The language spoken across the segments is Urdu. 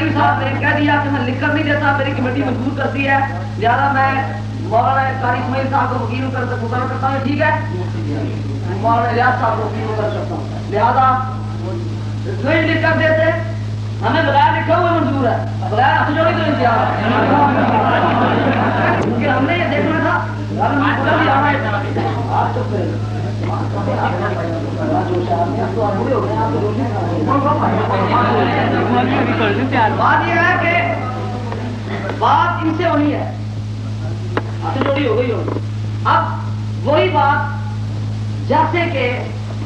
اسماعیل صاحب نے کہہ دیا کہ میں لکھ کر نہیں دیتا, میری کمیٹی مجبور کرتی ہے, لہٰذا میں مولانا قاری اسماعیل صاحب کو وکیل مقرر کرتا ہوں. ٹھیک ہے, مولانا ریاض صاحب کو وکیل مقرر کرتا ہوں. لہٰذا نہیں لکھ کر دیتے, ہمیں بغیر لکھا ہوا منظور ہے, بغیر ہاتھ جوڑی تو انتظار ہے, کیونکہ ہم نے یہ دیکھنا تھا بھی آنا ہے. آپ چپ کریں, بات یہ ہے کہ بات ان سے ہونی ہے, ہاتھ جوڑی ہو گئی ہوگی. اب وہی بات جیسے کہ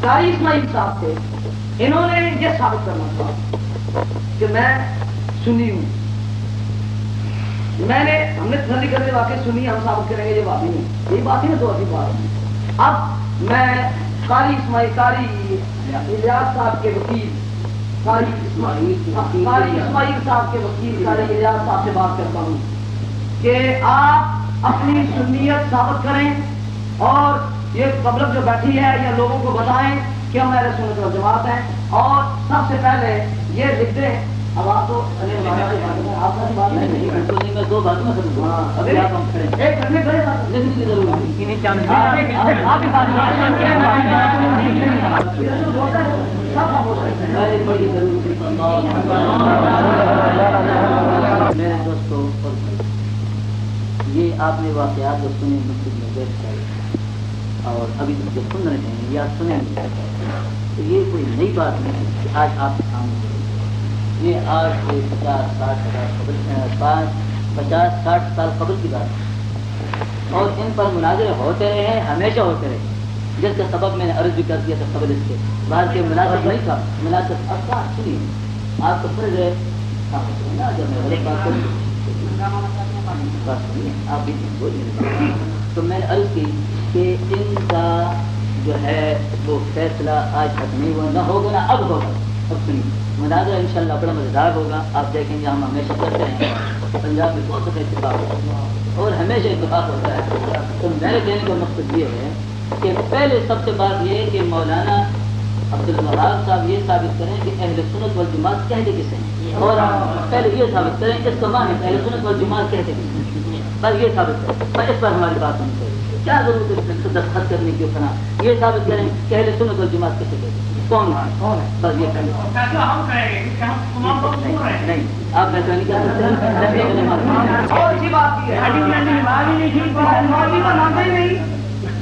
قاری اسماعیل صاحب تھے, انہوں نے یہ ثابت کرنا تھا کہ میں سنی ہوں. میں نے ہم نے تسلی کرنے واقع سنی, ہم ثابت کریں گے یہ بات نہیں, یہی بات ہی نا, تو ایسی بات. اب میں قاری الیاس صاحب کے وکیل قاری اسماعیل صاحب کے وکیل قاری الیاس صاحب سے بات کرتا ہوں کہ آپ اپنی سنیت ثابت کریں اور یہ پبلک جو بیٹھی ہے یا لوگوں کو بتائیں کہ ہم اہل سنت والجماعت ہیں. اور سب سے پہلے یہ لکھ دیں, اب آپ تو آپ میں دو باتوں میں ایک کرنے کھڑے لکھنے کی ضرورت میرے دوستوں, یہ آپ نے واقعات جو سنے مسجد میں بیٹھ کر اور ابھی تک جو سن رہے ہیں یا سنے نہیں, تو یہ کوئی نئی بات نہیں ہے کہ آج آپ کے سامنے. یہ آج سے 50-60 سال قبل کی بات ہے, اور ان پر مناظرے ہوتے رہے ہیں, ہمیشہ ہوتے رہے, جس کا سبب میں نے عرض بھی کر دیا تھا قبل اس کے. باہر کے مناظر نہیں تھا, مناظر اب کا سنیے آپ کو سمجھ رہے جب میں غلط بات کروں آپ بھی بولیے. تو میں نے عرض کی کہ ان کا جو ہے وہ فیصلہ آج تک نہیں ہوا, نہ ہوگا نہ اب ہوگا. اب سنیے, مناظرہ انشاءاللہ بڑا مزیدار ہوگا, آپ دیکھیں گے. ہم ہمیشہ کرتے ہیں, پنجاب میں بہت سے اتفاق ہوتا ہے اور ہمیشہ اتفاق ہوتا ہے. تو میرے کہنے کا مقصد یہ ہے کہ پہلے سب سے بات یہ ہے کہ مولانا عبدالوہاب صاحب یہ ثابت کریں کہ اہل سنت والجماعت کہتے کسے ہیں, اور پہلے یہ ثابت کریں کہ اس کا معنی اہل سنت والجماعت کہتے کسے ہیں. بس یہ ثابت کریں, پر اس پر ہماری بات نہیں کرے, کیا ضرورت ہے دستخط کرنے کی فنا. یہ ثابت کریں کہ اہل سنت والجماعت کسے کہتے ہیں, کون ہے, بس یہ کریں. نہیں آپ ایسا نہیں کر سکتے. اور اچھی بات کی ہے,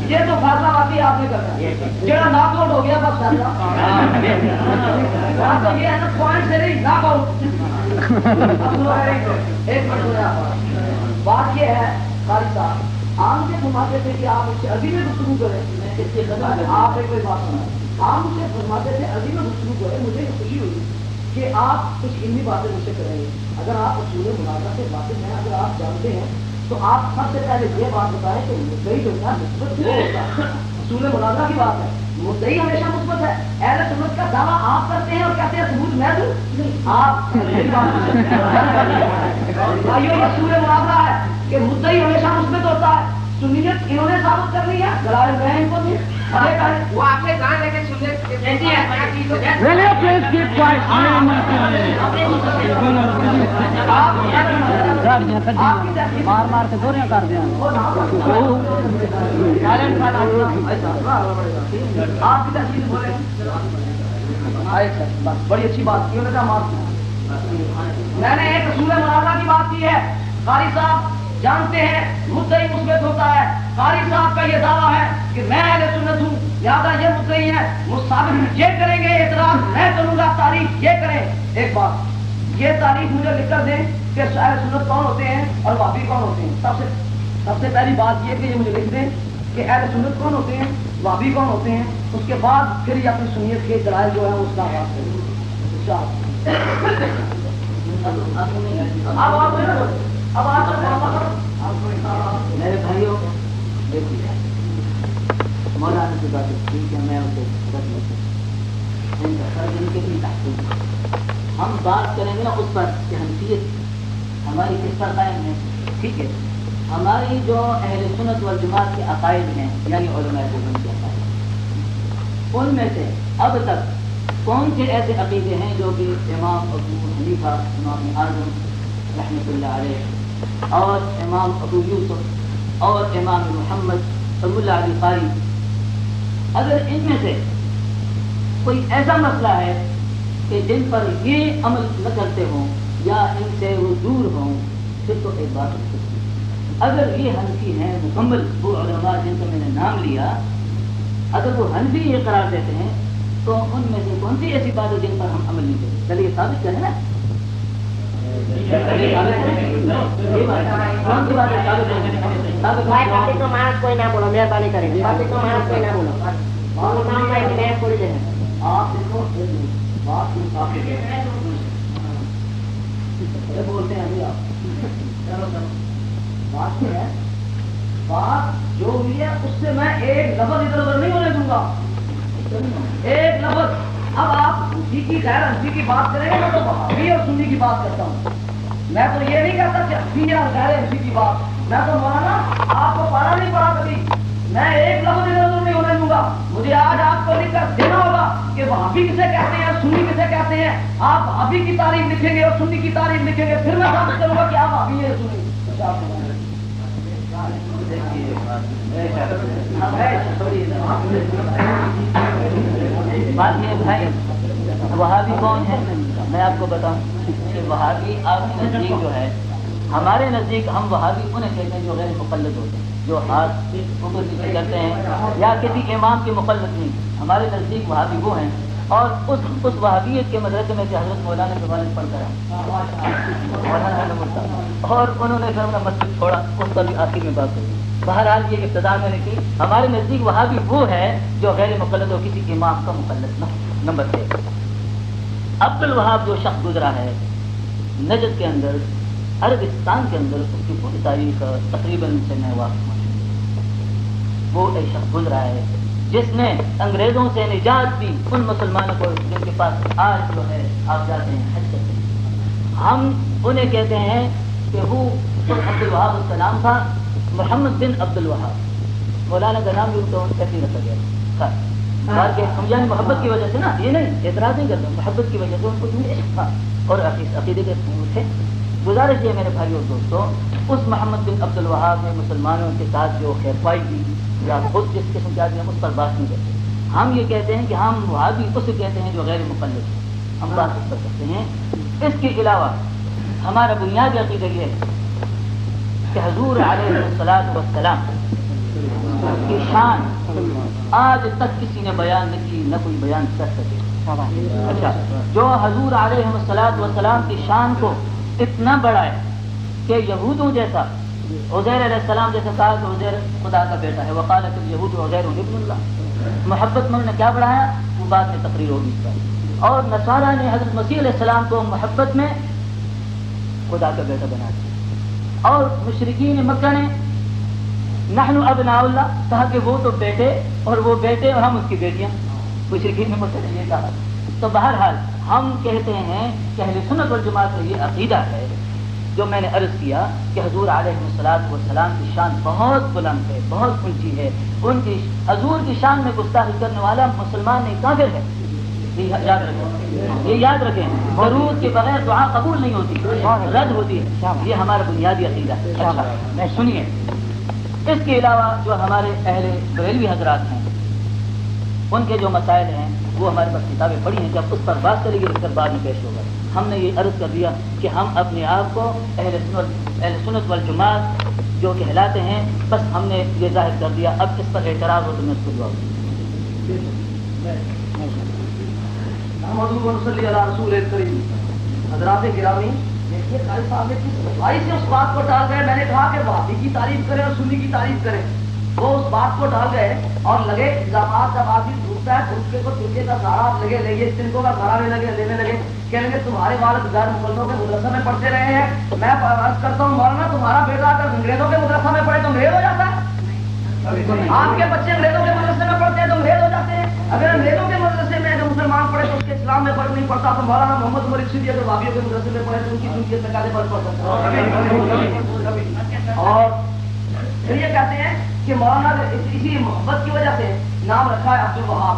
یہ تو فیصلہ باقی آپ نے کرنا ہے, جہاں ناک آؤٹ ہو گیا بس فیصلہ تو یہ ہے نا, پوائنٹ سے نہیں ناک آؤٹ. ایک منٹ بات یہ ہے قاری صاحب, عام سے فرماتے تھے کہ آپ اس سے عربی میں گفتگو کریں. آپ ایک کوئی بات سنائیں, آپ سے فرماتے تھے عربی میں گفتگو کریں. مجھے خوشی ہوئی کہ آپ کچھ علمی باتیں مجھ سے کریں گے. اگر آپ اصول مناظرہ سے باتیں ہیں, اگر آپ جانتے ہیں تو آپ سب سے پہلے یہ بات بتائیں کہ مدعی جو ہے مثبت وہ ہوتا ہے. اصول مناظرہ کی بات ہے, مدعی ہمیشہ مثبت ہے. اہل سنت کا دعویٰ آپ کرتے ہیں اور کہتے ہیں ثبوت میں دوں. آپ اصول مناظرہ ہے کہ مدعی ہمیشہ مثبت ہوتا ہے. سنیت انہوں نے ثابت کر لی ہے, دلائل میں ان کو دی وہ آپ نے کہاں لے کے مار مار کے دوریاں کر دیا. آپ کی تحصیل بولے بڑی اچھی بات کی. میں نے ایک اصول مناظرہ کی بات کی ہے. قاری صاحب جانتے ہیں مدعی مثبت ہوتا ہے. قاری صاحب کا یہ دعویٰ ہے کہ میں اہل سنت ہوں, لہٰذا یہ مدعی ہے, مصابر یہ کریں گے, اعتراض میں کروں گا, تعریف یہ کریں. ایک بات یہ تعریف مجھے لکھ کر دیں کہ اہل سنت کون ہوتے ہیں اور وہابی کون ہوتے ہیں. سب سے پہلی بات یہ کہ یہ مجھے لکھ دیں کہ اہل سنت کون ہوتے ہیں, وہابی کون ہوتے ہیں. اس کے بعد پھر یہ اپنی سنیت کے دلائل جو ہے اس کا آغاز کریں. اب آپ میرے بھائیوں مولانا کی بات ٹھیک ہے, میں اسے کتنی تحقیق ہم بات کریں گے نا اس پر کہ حیثیت ہماری کس پر قائم ہے. ٹھیک ہے, ہماری جو اہل سنت والجماعت کے عقائد ہیں یعنی علماء دیوبند کے عقائد, ان میں سے اب تک کون سے ایسے عقیدے ہیں جو کہ امام ابو حنیفہ امام اعظم رحمۃ اللہ علیہ اور امام ابو یوسف اور امام محمد رحمۃ اللہ علیہ قاری، اگر ان میں سے کوئی ایسا مسئلہ ہے کہ جن پر یہ عمل نہ کرتے ہوں یا ان سے وہ دور ہوں، پھر تو ایک بات ہے، اگر یہ حنفی ہیں مکمل، وہ علماء جن کا میں نے نام لیا، اگر وہ حنفی یہ قرار دیتے ہیں تو ان میں سے کون سی ایسی بات ہے جن پر ہم عمل نہیں کریں؟ چلیے ثابت کریں نا، کوئی نہ بولو، مہربانی کریں گے، کوئی نہ بولو، آپ دیکھو بات بولتے ہیں ابھی آپ بات ہے، بات جو ہوئی ہے اس سے میں ایک لفظ ادھر ادھر نہیں ہونے دوں گا، ایک لفظ۔ اب آپ اسی کی غیر ہنسی کی بات کریں گے، میں تو بہابی اور سنی کی بات کرتا ہوں، میں تو یہ نہیں کہتا کہ ہنسی اور غیر ہنسی کی بات، میں تو مولانا آپ کو پڑھا نہیں پڑھا کبھی، میں ایک لفظ ادھر ادھر نہیں ہونے دوں گا، مجھے آج آپ کو لکھ کر دینا ہوگا کہ وہابی کسے کہتے ہیں، سنی کسے کہتے ہیں، آپ وہابی کی تعریف لکھیں گے اور سنی کی تعریف لکھیں گے، پھر میں ثابت کروں گا کہ آپ وہابی ہیں سنی۔ بات یہ بھائی وہابی کون ہے؟ میں آپ کو بتاؤں کہ وہابی آپ کے نزدیک جو ہے، ہمارے نزدیک ہم وہابی انہیں کہتے ہیں جو غیر مقلد ہوتے ہیں، جو ہاتھ اوپر نیچے کرتے ہیں یا کسی امام کے مقلد نہیں، ہمارے نزدیک وہابی وہ ہیں۔ اور اس وہابیت کے مدرسے میں سے حضرت مولانا کے والد پڑھ کر اور انہوں نے پھر اپنا مسجد چھوڑا، اس پر بھی آخر میں بات ہوئی۔ بہرحال یہ ابتدا میں نے کی، ہمارے نزدیک وہابی وہ ہے جو غیر مقلد ہو، کسی امام کا مقلد نہ ہو۔ نمبر 1، عبد الوہاب جو شخص گزرا ہے نجد کے اندر، عربستان کے اندر، اس کی پوری تاریخ تقریباً سے میں واقف ہوں، وہ ایک شخص گزرا ہے جس نے انگریزوں سے نجات دی ان مسلمانوں کو جن کے پاس آج جو ہے آپ جاتے ہیں حج کرتے ہیں، ہم انہیں کہتے ہیں کہ وہ عبد الوہاب اس کا نام تھا، محمد بن عبد الوہاب، مولانا کا نام بھی ان کو ایسے ہی رکھا گیا تھا، یعنی محبت کی وجہ سے نا، یہ نہیں اعتراض نہیں کرتا، محبت کی وجہ سے ان کو عشق تھا اور عقیدے کے تھے۔ گزارش یہ میرے بھائی اور دوستوں، اس محمد بن عبد الوہاب نے مسلمانوں کے ساتھ جو خیرخواہی کی یا خود جس قسم کے آدمی ہم اس پر بات نہیں کرتے، ہم یہ کہتے ہیں کہ ہم وہابی اسے کہتے ہیں جو غیر مقلد ہے، ہم بات کر سکتے ہیں۔ اس کے علاوہ ہمارا بنیادی عقیدہ یہ ہے کہ حضور علیہ الصلوۃ والسلام کی شان آج تک کسی نے بیان نہیں کی، نہ کوئی بیان کر سکے۔ اچھا، جو حضور علیہ الصلوۃ والسلام کی شان کو اتنا بڑا ہے کہ یہودوں جیسا عزیر علیہ السلام جیسے کہا کہ عزیر خدا کا بیٹا ہے، وقالت الیہود عزیر ابن اللہ، محبت میں نے کیا بڑھایا وہ بعد میں تقریر ہوگی اس کا، اور نصارہ نے حضرت مسیح علیہ السلام کو محبت میں خدا کا بیٹا بنا دیا، اور مشرکین مکہ نے نحن ابناء اللہ کہا کہ وہ تو بیٹے اور وہ بیٹے اور ہم اس کی بیٹیاں، مشرکین مکہ نے یہ کہا۔ تو بہرحال ہم کہتے ہیں کہ اہل سنت والجماعت کا یہ عقیدہ ہے جو میں نے عرض کیا کہ حضور علیہ الصلوۃ والسلام کی شان بہت بلند ہے، بہت اونچی ہے، ان کی حضور کی شان میں گستاخی کرنے والا مسلمان نہیں کافر ہے، یہ یاد رکھیں، یہ یاد رکھیں، درود کے بغیر دعا قبول نہیں ہوتی، رد ہوتی ہے، یہ ہمارا بنیادی عقیدہ ہے۔ اچھا میں سنیے، اس کے علاوہ جو ہمارے اہل بریلوی حضرات ہیں ان کے جو مسائل ہیں وہ ہمارے پاس کتابیں پڑھی ہیں، جب اس پر بات کریں گے اس پر بعد میں پیش ہوگا۔ ہم نے یہ عرض کر دیا کہ ہم اپنے آپ کو اہل سنت والجماعت جو کہلاتے ہیں، بس ہم نے یہ ظاہر کر دیا، اب اس پر اعتراض ہو تو میں اس کو جواب دوں۔ حضرات گرامی، دیکھیے قاری صاحب نے کس صفائی سے اس بات کو ڈال گئے، میں نے کہا کہ وہابی کی تعریف کریں اور سنی کی تعریف کریں، وہ اس بات کو ڈال گئے اور لگے الزامات جب آدمی ڈھونڈتا ہے ڈھونڈ کے کو ترکے کا سہارا لگے لے تنکوں کا سہارا لینے لگے کہنے لگے تمہارے والد غیر مسلمانوں کے مدرسہ میں پڑھتے رہے ہیں، میں عرض کرتا ہوں مولانا تمہارا بیٹا اگر انگریزوں کے مدرسہ میں پڑھے تو انگریز ہو جاتا ہے، آپ کے بچے انگریزوں کے مدرسے میں پڑھتے ہیں تو انگریز ہو جاتے ہیں، اگر انگریزوں کے مدرسے میں اگر مسلمان پڑھے تو اس کے اسلام میں فرق نہیں پڑتا، تو مولانا محمد عمر رشیدی اگر وہابیوں کے مدرسے میں پڑھے تو ان کی سنیت میں کیا فرق پڑ سکتا ہے۔ اور پھر یہ کہتے ہیں کہ مولانا اسی محبت کی وجہ سے نام رکھا ہے عبد الوہاب،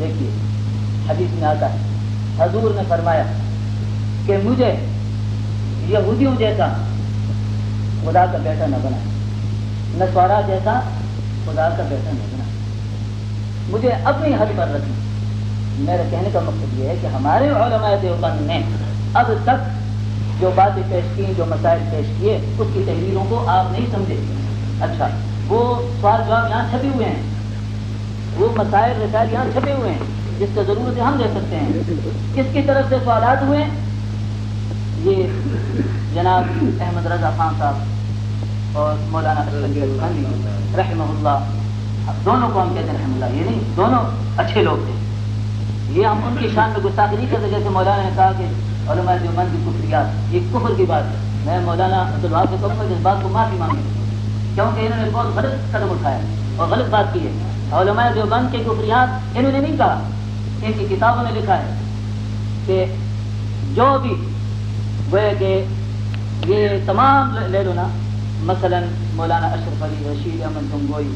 دیکھیے حدیث میں آتا ہے حضور نے فرمایا کہ مجھے یہودیوں جیسا خدا کا بیٹا نہ بنا، نصارا جیسا خدا کا بیٹا نہ بنا، مجھے اپنی حد پر رکھیں۔ میرے کہنے کا مقصد یہ ہے کہ ہمارے علماء دیوبند نے اب تک جو باتیں پیش کی، جو مسائل پیش کیے، اس کی تحریروں کو آپ نہیں سمجھے۔ اچھا، وہ سوال جواب یہاں چھپے ہوئے ہیں، وہ مسائل رسائل یہاں چھپے ہوئے ہیں، جس کا ضرورت ہے ہم دے سکتے ہیں۔ کس کی طرف سے سوالات ہوئے؟ یہ جناب احمد رضا خان صاحب اور مولانا اشرف خان رحمہ اللہ، دونوں کو ہم کہتے ہیں رحمہ اللہ، یہ نہیں، دونوں اچھے لوگ تھے۔ یہ ہم ان کی شان میں گستاخی نہیں کرتے، جیسے مولانا نے کہا کہ علماء دیوبند کی کفریات، یہ کفر کی بات ہے۔ میں مولانا عبدالوہاب سے کہوں گا کہ اس بات کو معافی مانگے، کیونکہ انہوں نے بہت غلط قدم اٹھایا اور غلط بات کی ہے۔ علماء دیوبند کے کفریات انہوں نے نہیں کہا، ان کی کتابوں میں لکھا ہے کہ جو بھی وہ کہ یہ تمام لے لو نا، مثلا مولانا اشرف علی، رشید احمد گنگوئی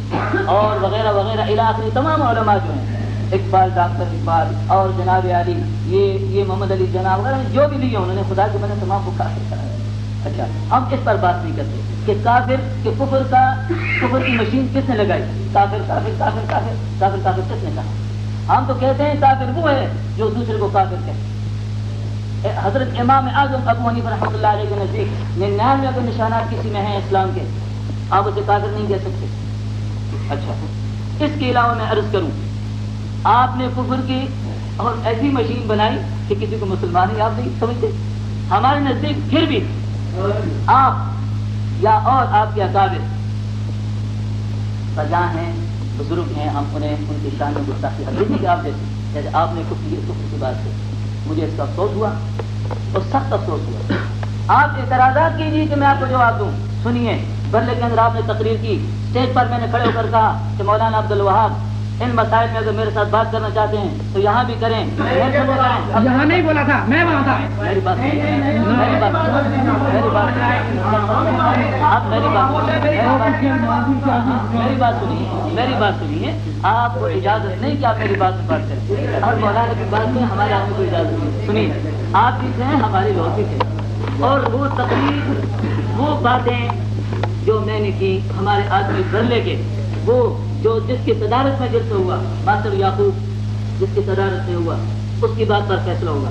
اور وغیرہ وغیرہ علاقے تمام علماء جو ہیں، اقبال، ڈاکٹر اقبال اور جناب علی، یہ محمد علی جناب وغیرہ جو بھی لیے انہوں نے خدا کے بنے تمام کو کافر کرایا۔ اچھا، ہم اس پر بات نہیں کرتے کہ کافر کے کفر کی مشین کس نے لگائی، کافر کافر کافر کافر کافر کافر کس نے کہا؟ ہم تو کہتے ہیں کافر وہ ہے جو دوسرے کو کافر کہے۔ حضرت امام اعظم ابو حنیفہ رحمۃ اللہ علیہ کے نزدیک 99 کے نشانات کسی میں ہیں اسلام کے، آپ اسے کافر نہیں کہہ سکتے۔ اچھا، اس کے علاوہ میں عرض کروں، آپ نے کفر کی اور ایسی مشین بنائی کہ کسی کو مسلمان ہی آپ نہیں سمجھتے۔ ہمارے نزدیک پھر بھی آپ یا اور آپ کے اکابر فضا ہیں، بزرگ ہیں، ہم انہیں ان کی شان میں گستاخی نہیں کہ آپ جیسے آپ نے کفر کی بات کی، مجھے اس کا افسوس ہوا اور سخت افسوس ہوا۔ آپ اعتراضات کیجیے کہ میں آپ کو جواب دوں، سنیے۔ برلے کے اندر آپ نے تقریر کی، اسٹیج پر میں نے کھڑے ہو کر کہا کہ مولانا عبدالوہاب ان مسائل میں اگر میرے ساتھ بات کرنا چاہتے ہیں تو یہاں بھی کریں۔ یہاں نہیں بولا تھا، میں وہاں تھا۔ میری بات سنیے، آپ کو اجازت نہیں کہ آپ میری بات میں بات کریں، اور مولانا کی بات میں ہمارے آدمی کو اجازت نہیں۔ سنیے، آپ بھی تھے، ہمارے لوگ بھی تھے، اور وہ تقریر، وہ باتیں جو میں نے کی ہمارے آدمی برلے کے، وہ جو جس کی صدارت میں جلسہ ہوا، ماسٹر یعقوب جس کی صدارت میں ہوا، اس کی بات پر فیصلہ ہوگا۔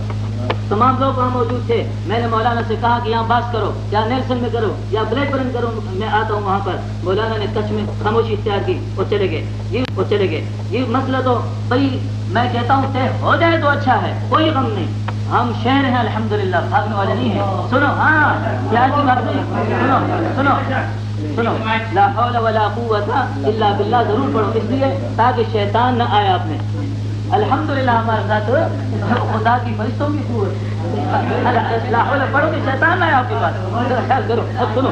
تمام لوگ وہاں موجود تھے۔ میں نے مولانا سے کہا کہ یہاں بات کرو، یا نیلسن میں کرو، یا بلیک برن کرو، میں آتا ہوں وہاں پر۔ مولانا نے کچھ میں خاموشی اختیار کی اور چلے گئے۔ یہ مسئلہ تو بھائی میں کہتا ہوں طے ہو جائے تو اچھا ہے، کوئی غم نہیں، ہم شہر ہیں الحمدللہ، بھاگنے والے نہیں ہیں۔ سنو، ہاں کیا کی بات نہیں، سنو، لا حول ولا قوت الا باللہ ضرور پڑھو، اس لیے تاکہ شیطان نہ آئے آپ میں۔ الحمدللہ ہمارے ساتھ خدا کی فرشتوں کی قوت، لا حول پڑھو کہ شیطان نہ آئے آپ کے پاس۔ خیال کرو، اب سنو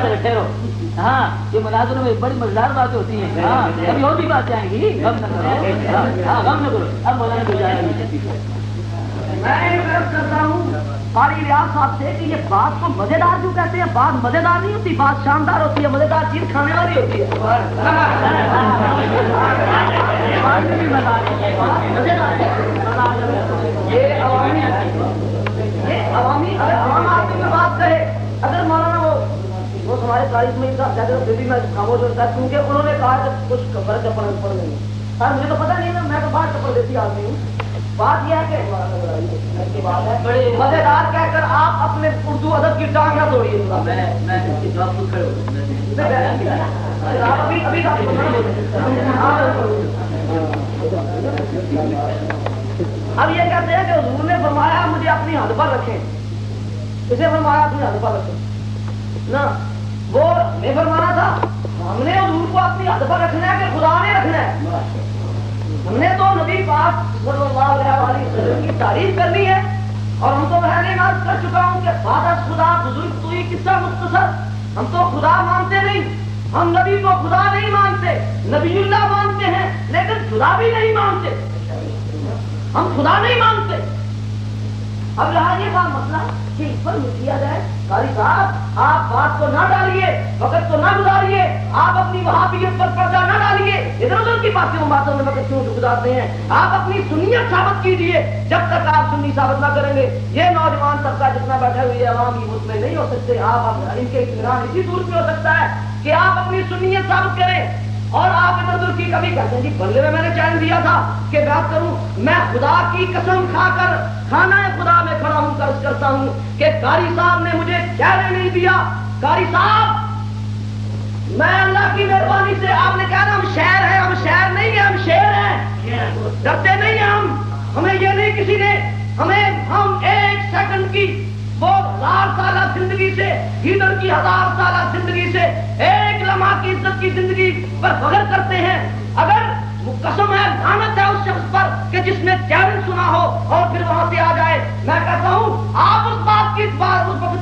ذرا ٹھہرو۔ ہاں، یہ مناظروں میں بڑی مزیدار باتیں ہوتی ہیں، ہاں ابھی اور بھی باتیں آئیں گی، غم نہ کرو، ہاں غم نہ کرو۔ اب مولانا کو جانا میں عرض کرتا ہوں قاری ریاض صاحب سے کہ یہ بات کو مزیدار کیوں کہتے ہیں؟ بات مزیدار نہیں ہوتی، بات شاندار ہوتی ہے، مزیدار چیز کھانے والی ہوتی ہے۔ یہ عوامی عوام آدمی میں بات کہے، اگر مولانا وہ ہمارے تاریخ میں پھر بھی میں خاموش ہوتا ہے، کیونکہ انہوں نے کہا کہ کچھ کپڑے چپڑ پڑ نہیں ہے، مجھے تو پتہ نہیں ہے، میں تو بات چپڑ دیتی آدمی ہوں۔ بات یہ ہے کہ مزیدار کہہ کر آپ اپنے اردو ادب کی ٹانگ نہ توڑیے۔ اب یہ کہتے ہیں کہ حضور نے فرمایا مجھے اپنی حد پر رکھیں، اسے فرمایا اپنی حد پر رکھیں نا، وہ نہیں فرمانا تھا، ہم نے حضور کو اپنی حد پر رکھنا ہے کہ خدا نے رکھنا ہے۔ ہم نے تو نبی پاک صلی اللہ علیہ وسلم کی تعریف کرنی ہے، اور ہم تو میں نے عرض کر چکا ہوں کہ بعد خدا بزرگ تو یہ قصہ مختصر، ہم تو خدا مانتے نہیں، ہم نبی کو خدا نہیں مانتے، نبی اللہ مانتے ہیں لیکن خدا بھی نہیں مانتے، ہم خدا نہیں مانتے۔ اب رہا یہ بات مسئلہ کہ اس پر کیا جائے، قاری صاحب آپ بات کو نہ ڈالیے، وقت کو نہ گزاریے، آپ اپنی وہابیت پر پردہ نہ ڈالیے، ادھر ادھر کی باتوں میں وقت کیوں گزارتے ہیں؟ آپ اپنی سنیت ثابت کیجیے، جب تک آپ سنی ثابت نہ کریں گے یہ نوجوان طبقہ جتنا بیٹھے ہوئے عوام کی مطمئن نہیں ہو سکتے۔ آپ ان کے اطمینان اسی صورت میں ہو سکتا ہے کہ آپ اپنی سنیت ثابت کریں، اور آپ ادھر ادھر کی کبھی کہتے ہیں جی بندے میں نے چیلنج دیا تھا کہ بات کروں، میں خدا کی قسم کھا کر کھانا خدا میں کھڑا ہوں قرض کرتا ہوں کہ قاری صاحب نے مجھے چیلنج نہیں دیا۔ قاری صاحب میں اللہ کی مہربانی سے، آپ نے کہا نا ہم شہر ہیں، ہم شہر نہیں ہیں، ہم شیر ہیں، ڈرتے نہیں ہیں ہمیں یہ نہیں کسی نے ہم ایک سیکنڈ کی وہ 1000 سالہ زندگی سے، ہیڈر کی 1000 سالہ زندگی سے ایک لمحہ کی عزت کی زندگی پر فخر کرتے ہیں۔ اگر قسم ہے، لعنت ہے اس شخص پر کہ جس نے چیلنج سنا ہو اور پھر وہاں سے آ جائے۔ میں کہتا ہوں آپ اس وقت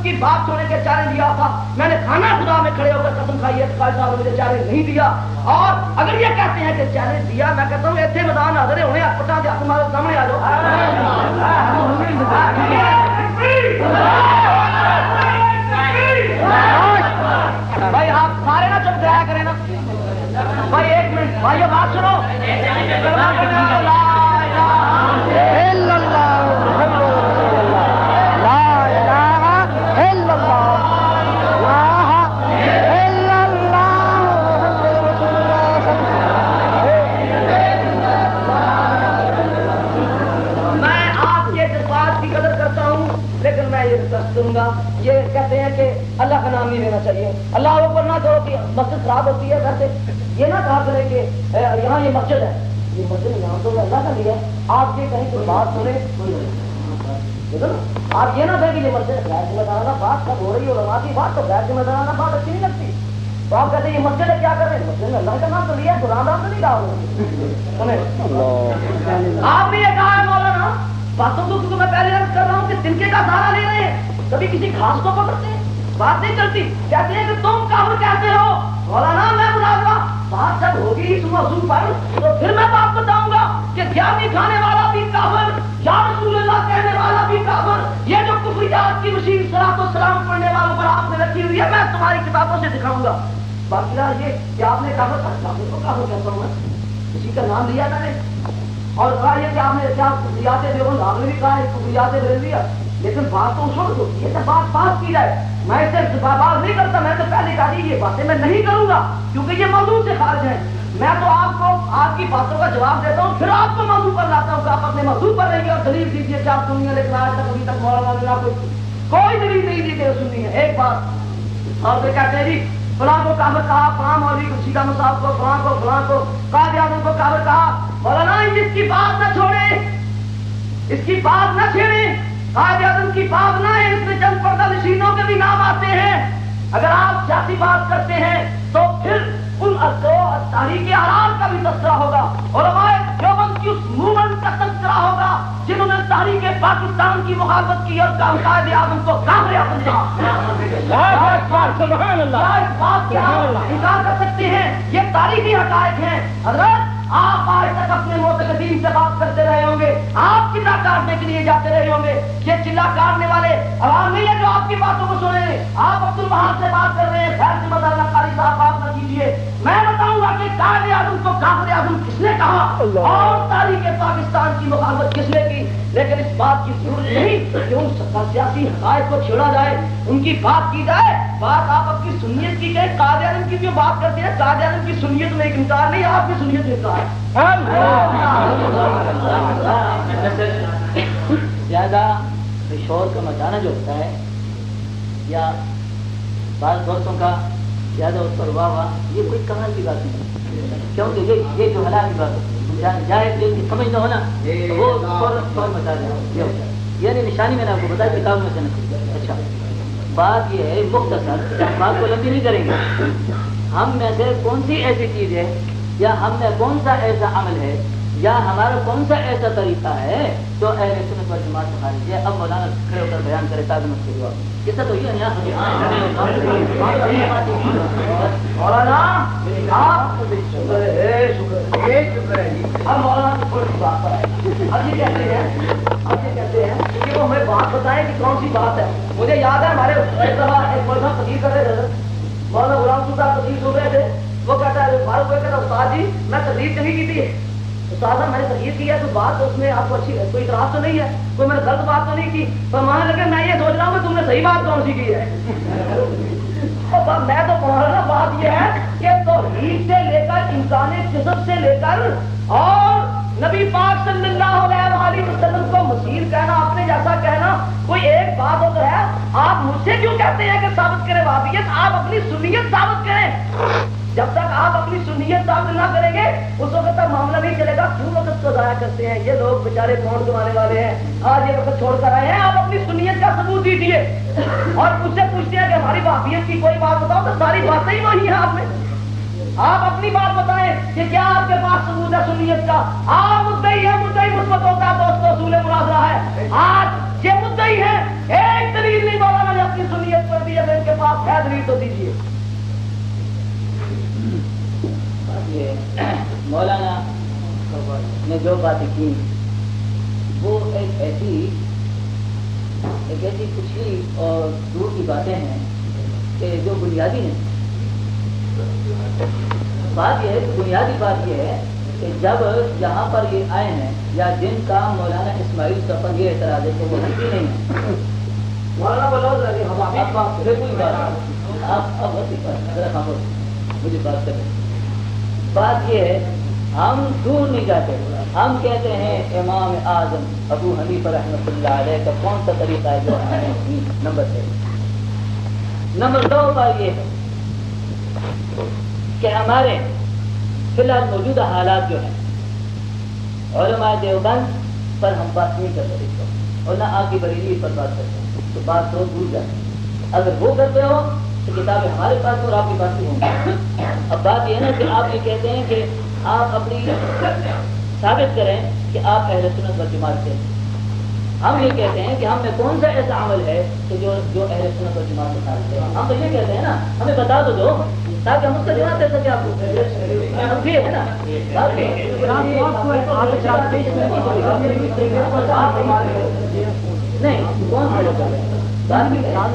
کی بات سننے کے چیلنج دیا تھا، میں نے کھانا خدا میں کھڑے ہو کر قسم کھائی ہے قاری صاحب نے مجھے چیلنج نہیں دیا۔ اور اگر یہ کہتے ہیں کہ چیلنج دیا، میں کہتا ہوں ایتھے میدان حاضر ہونے پٹا دیا تمہارے سامنے آ جاؤ۔ بھائی آپ سارے نہ چپ جایا کریں نا بھائی، ایک منٹ بھائی یہ بات سنو۔ یہ کہتے ہیں کہ اللہ کا نام نہیں لینا چاہیے، اللہ اوپر نہ کرو کہ مسجد خراب ہوتی ہے گھر سے، یہ نہ کہا کرے کہ یہاں یہ مسجد ہے، یہ مسجد یہاں تو اللہ کا نہیں ہے۔ آپ یہ کہیں کوئی بات سنیں، آپ یہ نہ کہیں کہ یہ مسجد غیر ذمہ دارانہ بات کب ہو رہی ہے، علماء کی بات تو غیر ذمہ دارانہ بات اچھی نہیں لگتی، تو آپ کہتے ہیں یہ مسجد ہے، کیا کر رہے ہیں؟ مسجد میں اللہ کا نام تو لیا، قرآن نام تو نہیں ڈال رہے۔ آپ نے یہ کہا ہے مولانا، باتوں کو میں پہلے عرض کر رہا ہوں کہ تنکے کا سہارا لے رہے ہیں، کبھی کسی خاص کو پکڑتے ہیں، بات نہیں چلتی، کہتے ہیں کہ تم کافر کہتے ہو۔ مولانا میں مناظرہ بات جب ہوگی اس موضوع پر تو پھر میں بات بتاؤں گا کہ گیارہویں کھانے والا بھی کافر، یا رسول اللہ کہنے والا بھی کافر، یہ جو کفریات کی مشین صلاۃ و سلام پڑھنے والوں پر آپ نے رکھی ہوئی ہے میں تمہاری کتابوں سے دکھاؤں گا۔ باقی یہ کہ آپ نے کافر کو کافر کہتا ہوں میں، کسی کا نام لیا تھا نے، اور کہا یہ کہ آپ نے کیا کفریات دیوبند آپ نے بھی کہا ہے کفریات بریلویہ، لیکن بات تو اس وقت ہوتی ہے جب بات کی جائے۔ میں اس سے بات نہیں کرتا، میں تو پہلے کہا یہ باتیں میں نہیں کروں گا کیونکہ یہ موضوع سے خارج ہیں۔ میں تو آپ کو آپ کی باتوں کا جواب دیتا ہوں، پھر آپ کو موضوع پر لاتا ہوں کہ آپ اپنے موضوع پر رہیں گے اور دلیل دیجیے کہ آپ سنیے، لیکن آج تک ابھی تک مولانا نے کوئی دلیل نہیں دی کہ سننی ہے ایک بات۔ اور پھر کہتے ہیں جی فلاں کو کافر کہا، فلاں مولوی کو سیدھا مصعب کو، فلاں کو قائد اعظم کو کافر کہا۔ مولانا اس کی بات نہ چھوڑیں، اس کی بات نہ چھیڑیں، قائد اعظم کی بات نہ ہے، اس میں چند پردہ نشینوں کے بھی نام آتے ہیں۔ اگر آپ سیاسی بات کرتے ہیں تو پھر ان تاریخ احرار کا بھی تذکرہ ہوگا، علماء دیوبند کی اس موومنٹ کا تذکرہ ہوگا جنہوں نے تحریک پاکستان کی مخالفت کی اور قائد اعظم کو کافر اعظم کہا۔ بات کیا انکار کر سکتے ہیں؟ یہ تاریخی حقائق ہیں۔ حضرت آپ آج تک اپنے معتقدین سے بات کرتے رہے ہوں گے، آپ چلا کاٹنے کے لیے جاتے رہے ہوں گے، یہ چلا کاٹنے والے عوام نہیں ہے جو آپ کی باتوں کو سنے۔ آپ عبد الوہاب سے بات کر رہے ہیں، خیر ذمہ دار قاری صاحب بات نہ کیجیے۔ میں بتاؤں گا کہ قائد اعظم کو کافر اعظم کس نے کہا اور تاریخ پاکستان کی مخالفت کس نے کی، لیکن اس بات کی ضرورت نہیں کہ ان سیاسی حقائق کو چھوڑا جائے، ان کی بات کی جائے۔ بات آپ اپنی سنیت کی کہیں، قائد اعظم کی جو بات کرتے ہیں، قائد اعظم کی سنیت میں ایک انکار نہیں، آپ کی سنیت میں انکار ہے۔ زیادہ شور کا مچانا جو ہوتا ہے یا بعض دوستوں کا زیادہ اس پر واہ واہ، یہ کوئی کمال کی بات نہیں، کیونکہ یہ جو حلال کی بات ہے جائے دل کی سمجھ نہ ہونا وہ شور مچا دیں، یعنی نشانی میں نے آپ کو بتایا کتاب میں سے نہ۔ اچھا بات یہ ہے مختصر، بات کو لمبی نہیں کریں گے، ہم میں سے کون سی ایسی چیز ہے یا ہم میں کون سا ایسا عمل ہے یا ہمارا کون سا ایسا طریقہ ہے جو اہل سنت و جماعت سے خارج ہے؟ اب مولانا کھڑے ہو کر بیان کرے تاکہ مجھ سے جواب کس طرح تو یہ مولانا آپ اب مولانا تھوڑی سی بات پر آئے. اب یہ کہتے ہیں کہ وہ ہمیں بات بتائیں کہ کون سی بات ہے. مجھے یاد ہے ہمارے ایک دفعہ ایک مولانا تقریر کر رہے تھے, مولانا غلام صاحب تقریر سن رہے تھے. وہ کہتا ہے فاروق بھائی کہتا استاد جی میں تقریر کہیں کی تھی. استاد صاحب میں نے تقریر کی ہے تو بات اس میں آپ کو اچھی کوئی اعتراض تو نہیں ہے, کوئی میں نے غلط بات تو نہیں کی. فرمانے لگے میں یہ سوچ رہا ہوں کہ تم نے صحیح بات کون سی کی ہے. میں تو مولانا بات یہ ہے کہ توحید سے لے کر انسان جسم سے لے کر اور نبی پاک صلی اللہ علیہ وسلم کو مسیح کہنا, اپنے جیسا کہنا کوئی ایک بات ہو تو ہے. آپ مجھ سے کیوں کہتے ہیں کہ ثابت کریں وہابیت؟ آپ اپنی سنیت ثابت کریں. جب تک آپ اپنی سنیت ثابت نہ کریں گے اس وقت تک معاملہ نہیں چلے گا. کیوں وقت کو ضائع کرتے ہیں یہ لوگ بیچارے فون کمانے والے ہیں, آج یہ وقت چھوڑ کر آئے ہیں. آپ اپنی سنیت کا ثبوت دیجیے اور مجھ سے پوچھتے ہیں کہ ہماری وہابیت کی کوئی بات بتاؤ, تو ساری باتیں ہی وہی ہیں. آپ میں آپ اپنی بات بتائیں کہ کیا آپ کے پاس ثبوت ہے سنیت کا. آپ مدعی ہے, مدعی مثبت ہوتا ہے دوستوں, اصول مناظرہ ہے. آج یہ مدعی ہے, ایک دلیل نہیں مولانا نے اپنی سنیت پر دی ہے, ان کے پاس ہے دلیل تو دیجیے. مولانا نے جو باتیں کی وہ ایک ایسی پچھلی اور دور کی باتیں ہیں کہ جو بنیادی ہیں. بات یہ ہے, بنیادی بات یہ ہے کہ جب یہاں پر یہ آئے ہیں یا جن کا مولانا اسماعیل صاحب پر یہ اعتراض ہے کہ وہ ہنسی نہیں ہے. مولانا بولو مجھے بات کریں. بات یہ ہے ہم دور نہیں جاتے, ہم کہتے ہیں امام اعظم ابو حنیفہ رحمۃ اللہ علیہ کا کون سا طریقہ ہے جو ہمیں نمبر 1. نمبر 2 بات یہ ہے کہ ہمارے فی الحال موجودہ حالات جو ہیں علماء دیوبند پر ہم بات نہیں کر سکتے اور نہ آگ کی بریلی پر بات کرتے ہیں, تو بات تو دور جاتی ہے. اگر وہ کرتے ہو تو کتابیں ہمارے پاس اور آپ کے پاس بھی ہوں گی. اب بات یہ ہے نا کہ آپ یہ کہتے ہیں کہ آپ اپنی ثابت کریں کہ آپ اہل سنت والجماعت سے. ہم یہ کہتے ہیں کہ ہم میں کون سا ایسا عمل ہے کہ جو اہل سنت والجماعت سے ثابت ہے. ہم تو یہ کہتے ہیں نا ہمیں بتا تو دو تاکہ ہم اس کا جواب دے سکیں آپ کو. ٹھیک ہے نا. نہیں کون سا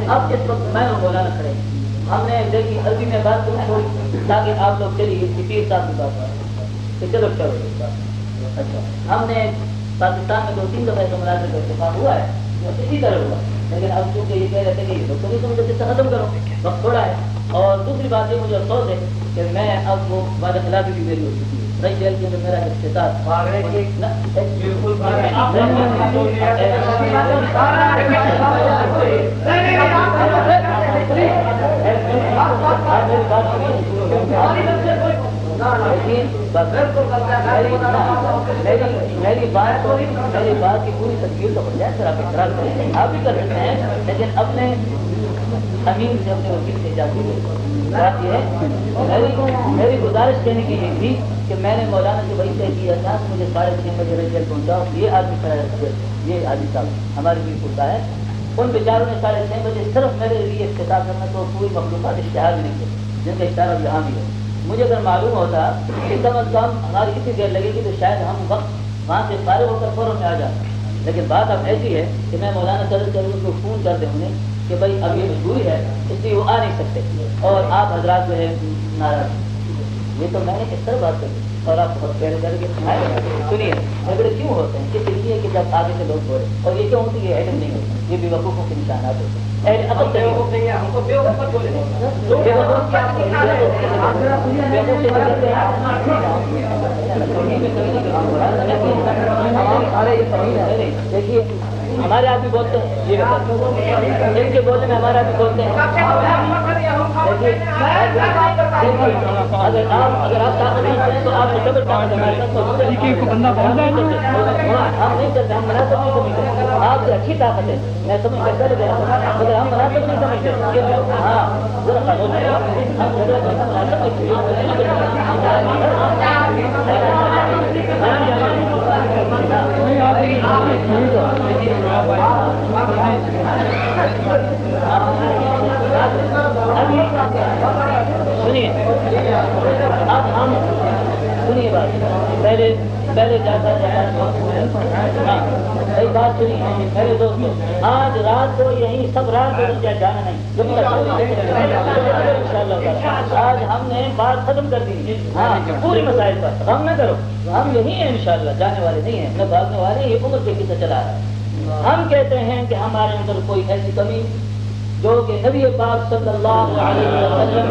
اب اس وقت میں مولانا کھڑے ہم نے دیکھی عربی میں بات کروں چھوڑی تاکہ آپ لوگ چلیے پیر صاحب کی بات کہ چلو چلو. اچھا ہم نے پاکستان میں 2-3 دفعہ ایسا مناظر کا اتفاق ہوا ہے اسی طرح ہوا, لیکن اب چونکہ یہ کہہ رہے تھے کہ یہ لوگ تو نہیں سمجھتے سے ختم کرو, وقت تھوڑا ہے. اور دوسری بات یہ مجھے افسوس ہے کہ میں اب وہ وعدہ خلافی بھی میری ہو چکی ہے. رہی جیل کے اندر میرا اختتام میری بات کی پوری تصویر تو ہو جائے سر, آپ اعتراض کریں آپ بھی کر سکتے ہیں, لیکن اپنے امین سے اپنے وکیل سے اجازت بات یہ ہے. میری گزارش کہنے کی یہ تھی کہ میں نے مولانا سے وہی طے کیا تھا کہ مجھے 6:30 بجے رجل پہنچاؤ. یہ آدمی صاحب ہمارے بھی پورتا ہے, ان بیچاروں نے 6:30 بجے صرف میرے لیے افتتاح کرنا تو پوری مخلوقات اشتہار بھی نہیں کیا جن کا اشتہار اب یہاں بھی ہے. مجھے اگر معلوم ہوتا کہ کم از کم ہماری اتنی دیر لگے گی تو شاید ہم وقت وہاں سے فارغ ہو کر فوراً میں آ جاتا, لیکن بات اب ایسی ہے کہ میں مولانا صدر کو فون کر دیں انہیں کہ بھائی اب یہ مجبوری ہے اس لیے وہ آ نہیں سکتے اور آپ حضرات جو ہے ناراض. یہ تو میں نے کس طرح بات کری اور آپ بہت پہلے کر کے سنیے جھگڑے کیوں ہوتے ہیں. اس لیے کہ جب آگے سے لوگ بولے اور یہ کیوں ہوتی ہے علم نہیں ہوتا, یہ بے وقوفوں کے نشانات ہوتے ہیں. دیکھیے ہمارے آدمی بولتے ہیں ان کے بولنے میں ہمارے آدمی بولتے ہیں. اگر آپ طاقت نہیں کریں تو آپ ڈبل طاقت ہم نہیں کرتے, ہم مناسب نہیں سمجھتے. آپ سے اچھی طاقت ہے میں سمجھ کر کر گیا مگر ہم مناسب نہیں سمجھتے. ہاں ذرا خاموش ہے, ہم مناسب نہیں سنیے اب ہم سنیے بات پہلے جاتا ایک بات سنیے میرے دوستوں، آج رات کو یہیں سب رات کو جانا نہیں آج ہم نے بات ختم کر دی، ہاں پوری مسائل پر ہم نہ کرو، ہم یہی ہیں انشاءاللہ، جانے والے نہیں ہیں نہ بھاگنے والے، یہ عمر کے پیچھے چلا رہا ہے۔ ہم کہتے ہیں کہ ہمارے اندر کوئی ایسی کمی جو کہ نبی پاک صلی اللہ علیہ وسلم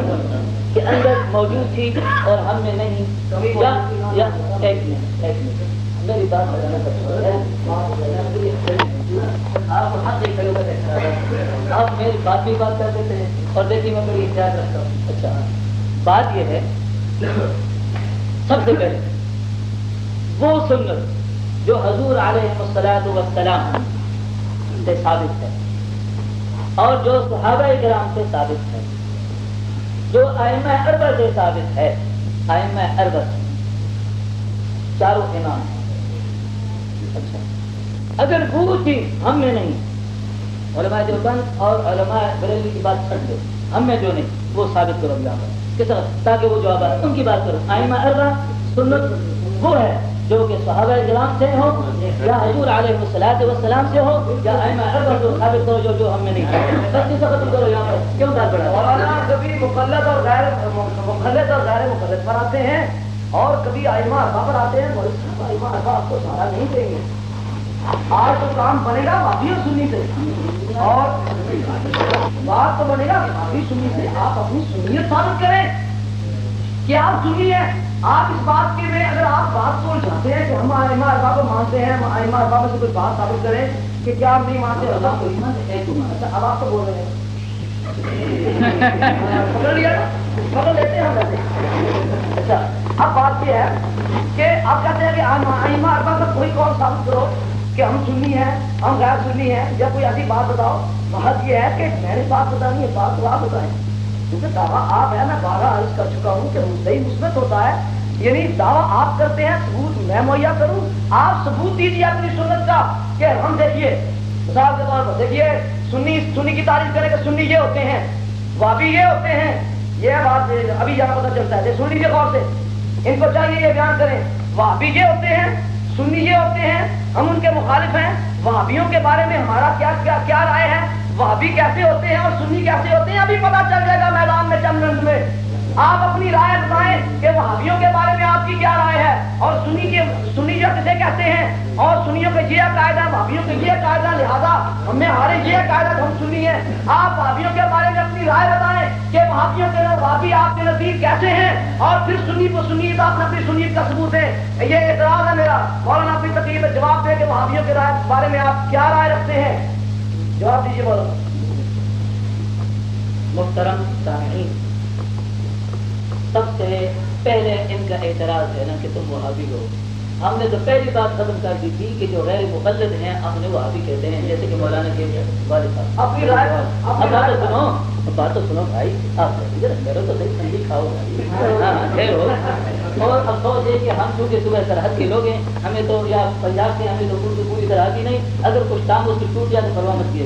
کے اندر موجود تھی اور ہم میں نہیں، یا ایک منٹ میری بات آپ میری بات بھی بات کر دیتے ہیں اور دیکھیے میں بڑی احتیاط رکھتا ہوں۔ اچھا بات یہ ہے سب سے پہلے وہ سنت جو حضور علیہ الصلوۃ والسلام سے ثابت ہے اور جو صحابہ کرام سے ثابت ہے، جو ائمہ اربعہ سے ثابت ہے، ائمہ اربعہ چاروں امام ہیں۔ اچھا اگر وہ چیز ہم میں نہیں، علماء دیوبند اور علماء بریلوی کی بات چھڑ دو، ہم میں جو نہیں وہ ثابت کرو یہاں پر کس طرح، تاکہ وہ جو آباد ان کی بات کرو۔ ائمہ اربعہ سنت وہ ہے جو کہ صحابہ کرام سے ہو یا حضور علیہ الصلوۃ والسلام سے ہو یا ائمہ اربعہ کو ثابت کرو جو ہم میں نہیں، بس اسے ختم کرو یہاں پر، کیوں بات بڑھا؟ مولانا کبھی مقلد اور غیر مقلد پر آتے ہیں اور کبھی ائمہ اربعہ پر آتے ہیں، ائمہ اربعہ آپ کو سارا نہیں دیں گے۔ آج تو کام بنے گا وہابی اور سنی سے، اور بات تو بنے گا وہابی سنی سے۔ آپ اپنی سنیت ثابت کریں کہ آپ سنی ہیں۔ آپ اس بات کے میں اگر آپ بات کو چاہتے ہیں کہ ہم ائمہ اربعہ کو مانتے ہیں، ائمہ اربعہ میں سے کوئی بات ثابت کریں کہ کیا آپ نہیں مانتے، اللہ کو ایمان ہے ایک ایمان۔ اچھا اب آپ تو بول رہے ہیں پکڑ لیا، پکڑ لیتے ہیں ہم کہتے ہیں۔ اچھا اب بات یہ ہے کہ آپ کہتے ہیں کہ ائمہ اربعہ کا کوئی قول ثابت کرو کہ ہم سنی ہیں، ہم غیر سنی ہیں، یا کوئی ایسی بات بتاؤ۔ بات یہ ہے کہ میں نے بات بتانی ہے، بات تو آپ بتائیں، کیونکہ دعویٰ آپ ہے، میں بارہ عرض کر چکا ہوں کہ مدعی مثبت ہوتا ہے، یعنی دعویٰ آپ کرتے ہیں، ثبوت میں مہیا کروں، آپ ثبوت دیجیے اپنی سنت کا کہ ہم دیکھیے مثال کے طور پر دیکھیے سنی کی تعریف کریں کہ سنی یہ ہوتے ہیں، وہابی یہ ہوتے ہیں، یہ بات ابھی یہاں پتہ چلتا ہے، سن لیجیے غور سے، ان کو چاہیے یہ بیان کریں وہابی یہ ہوتے ہیں، سنی یہ ہوتے ہیں، ہم ان کے مخالف ہیں، وہابیوں کے بارے میں ہمارا کیا رائے ہے، وہابی کیسے ہوتے ہیں اور سنی کیسے ہوتے ہیں، ابھی پتہ چل جائے گا میدان میں چند منٹ میں۔ آپ اپنی رائے بتائیں کہ وہابیوں کے بارے میں آپ کی کیا رائے ہے، اور سنی جو کسے کہتے ہیں، اور سنیوں کے یہ عقائد ہے، وہابیوں کے یہ عقائد ہے، لہٰذا ہمیں ہمارے یہ عقائد ہے، ہم سنی ہیں۔ آپ وہابیوں کے بارے میں اپنی رائے بتائیں کہ وہابی آپ کے نزدیک کیسے ہیں، اور پھر سنی کو سنیت آپ نے اپنی سنیت کا ثبوت ہے۔ یہ اعتراض ہے میرا، مولانا اپنی تقریر میں جواب دے کہ وہابیوں کے بارے میں آپ کیا رائے رکھتے ہیں، جواب دیجیے مولانا۔ محترم سامعین، سب سے پہلے ان کا اعتراض ہے نا کہ تم وہابی ہو۔ ہم نے تو پہلی بات ختم کر دی تھی کہ جو غیر مقلد ہیں ہم نے وہابی کہتے ہیں، جیسے کہ مولانا کے والد صاحب۔ اپنی رائے اب بات تو سنو بھائی، آپ کرو تو صحیح ٹھنڈی کھاؤ بھائی، ہاں خیر ہو۔ اور افسوس ہے کہ ہم چونکہ صبح سرحد کے لوگ ہیں، ہمیں تو یا پنجاب کے ہمیں تو اردو پوری طرح آتی نہیں، اگر کچھ کام اس کی ٹوٹ جائے تو پرواہ مت کیے،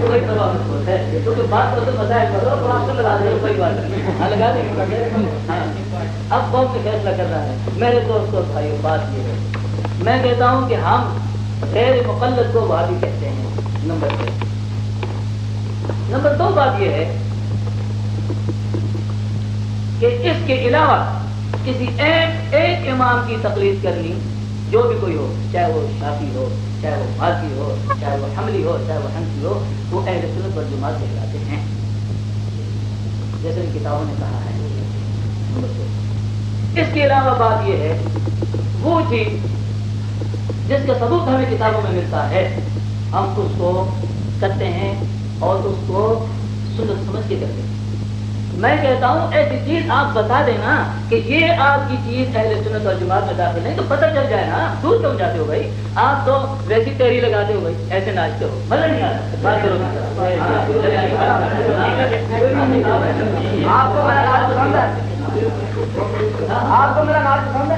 کوئی پرواہ مت ہے، کیونکہ بات تو مسائل کرو تو آپ کو لگا دیں، کوئی بات نہیں، ہاں لگا دیں۔ اب قوم میں فیصلہ کر رہا ہے۔ میرے دوستوں بھائیو، بات یہ ہے، میں کہتا ہوں کہ ہم غیر مقلد کو وہابی کہتے ہیں، نمبر 1۔ نمبر 2 بات یہ ہے کہ اس کے علاوہ کسی ایک امام کی تقلید کرنی، جو بھی کوئی ہو، چاہے وہ شافعی ہو، چاہے وہ مالکی ہو، چاہے وہ حنبلی ہو، چاہے وہ حنفی ہو، وہ اہل سنت والجماعت کہلاتے ہیں، جیسے ان کتابوں نے کہا ہے۔ نمبر 2، اس کے علاوہ بات یہ ہے، وہ چیز جس کا ثبوت ہمیں کتابوں میں ملتا ہے ہم اس کو کرتے ہیں اور اس کو سنت سمجھ کے کرتے ہیں۔ میں کہتا ہوں ایسی چیز آپ بتا دینا کہ یہ آپ کی چیز اہل سنت اور جماعت میں داخل نہیں تو پتہ چل جائے نا، دور کیوں جاتے ہو بھائی؟ آپ تو ویسی تیری لگاتے ہو بھائی، ایسے ناچتے ہو، مزہ نہیں آتا، بات کرو۔ آپ کو میرا ناچ پسند ہے؟ آپ کو میرا ناچ پسند ہے؟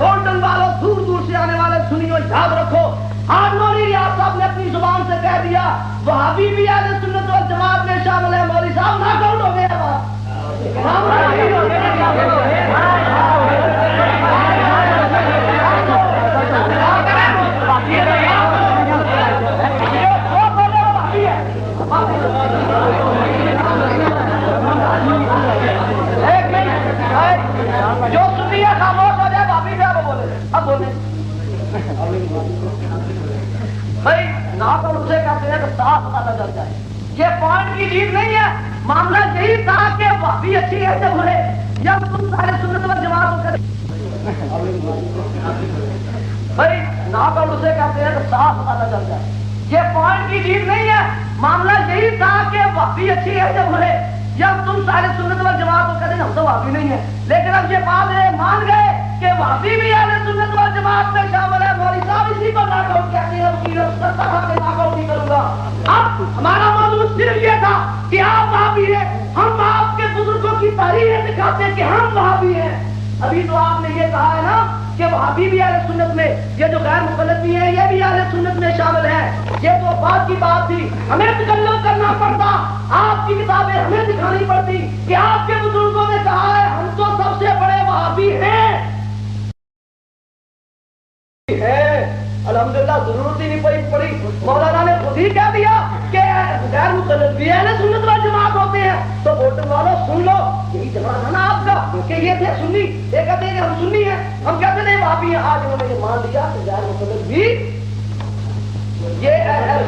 گولڈن والوں، دور دور سے آنے والے سنیو یاد رکھو، آج مولوی ریاض صاحب نے اپنی زبان سے کہہ دیا وہابی بھی اہل سنت والجماعت میں شامل ہے۔ مولوی صاحب ناک آؤٹ ہو گیا بات۔ جو سنی ہے خاموش ہو جائے، بھابی کیا وہ بولے، اب بولے بھائی ناک اور اسے کہتے ہیں تو صاف پتہ چل جائے۔ یہ پوائنٹ کی چیز نہیں ہے، معاملہ یہی تھا کہ بھابی اچھی ہے جب بولے جب تم سارے سنت والجماعت ہو کر بھائی ناک اور اسے کہتے ہیں تو صاف پتہ چل جائے۔ یہ پوائنٹ کی چیز نہیں ہے، معاملہ یہی تھا کہ بھابی اچھی ہے جب بولے جب تم سارے سنت والجماعت کو کہتے ہیں ہم تو وہابی نہیں ہے، لیکن اب یہ بات مان گئے کہ وہابی بھی اہل سنت والجماعت میں شامل ہے۔ مولوی صاحب اسی پر ناک آؤٹ کہتے ہیں، ناک آؤٹ نہیں کروں گا۔ اب ہمارا موضوع صرف یہ تھا کہ آپ وہابی ہیں، ہم آپ کے بزرگوں کی تاریخ دکھاتے ہیں کہ ہم وہابی ہیں۔ ابھی تو آپ نے یہ کہا ہے نا کہ وہابی بھی اہل سنت میں، یہ جو غیر مقلد بھی ہیں یہ بھی اہل سنت میں شامل ہیں۔ یہ تو بات کی بات تھی، ہمیں تکلم کرنا پڑتا، آپ کی کتابیں ہمیں دکھانی پڑتی کہ آپ کے بزرگوں نے کہا ہے ہم تو سب سے بڑے وہابی ہیں۔ الحمدللہ ضرورت ہی نہیں پڑی، مولانا نے خود ہی کہہ دیا کہ غیر مقلد بھی اہل سنت والجماعت ہوتے ہیں۔ تو ووٹر والوں سن لو، یہی جگہ تھا نا آپ کا کہ یہ تھے سنی، یہ کہتے ہیں کہ ہم سنی ہیں، ہم کہتے ہیں وہابی ہیں۔ آج انہوں نے یہ مان لیا کہ غیر مقلد بھی یہ اہل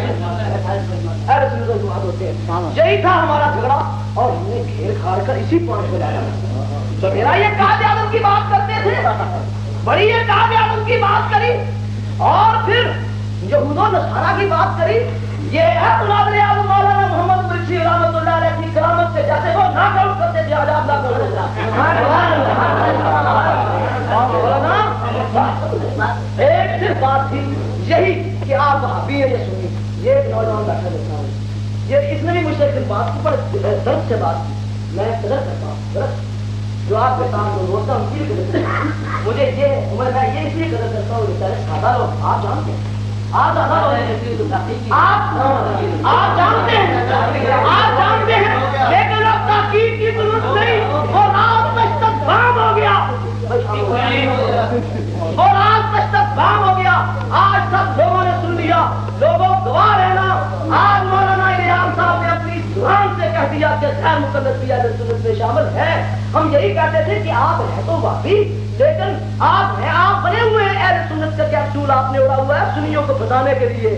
سنت والجماعت ہوتے ہیں۔ یہی تھا ہمارا جھگڑا اور ہم نے گھیر کھاڑ کر اسی پوائنٹ پہ لایا۔ تو میرا یہ قائد اعظم کی بات کرتے تھے، بڑی یہ قائد اعظم کی بات کری اور پھر یہود و نصارہ کی بات کری۔ یہ ہے ناظر اعظم مولانا محمد مرسی رحمۃ اللہ علیہ کی کرامت سے، جیسے وہ ناک آؤٹ کرتے تھے آزاد نہ کرتے تھے۔ ایک صرف بات تھی یہی کہ آپ وہابی ہیں یا سنی۔ یہ ایک نوجوان بیٹھا دیکھا ہوں، یہ اس نے بھی مجھ سے ایک دن بات کی، بڑے درد سے بات کی، میں قدر کرتا ہوں جو آپ کے سامنے ہوتا ہوں کی قدر، مجھے یہ عمر میں یہ اس لیے قدر کرتا ہوں بیچارے سادہ لوگ، آپ جانتے ہیں، آپ زیادہ آپ جانتے ہیں لیکن اب تحقیق کی ضرورت نہیں، اور رات تک بام ہو گیا، اور آج تک بام ہو گیا۔ آج سب لوگوں نے سن لیا، لوگوں گواہ رہنا۔ آج مولانا ریاض صاحب نے اپنی زبان سے کہہ دیا کہ غیر مقلد بھی اہل سنت میں شامل ہے۔ ہم یہی کہتے تھے کہ آپ ہیں تو وہابی، لیکن آپ ہیں، آپ بنے ہوئے ہیں اہل سنت کا کیپسول آپ نے اڑا ہوا ہے سنیوں کو بتانے کے لیے،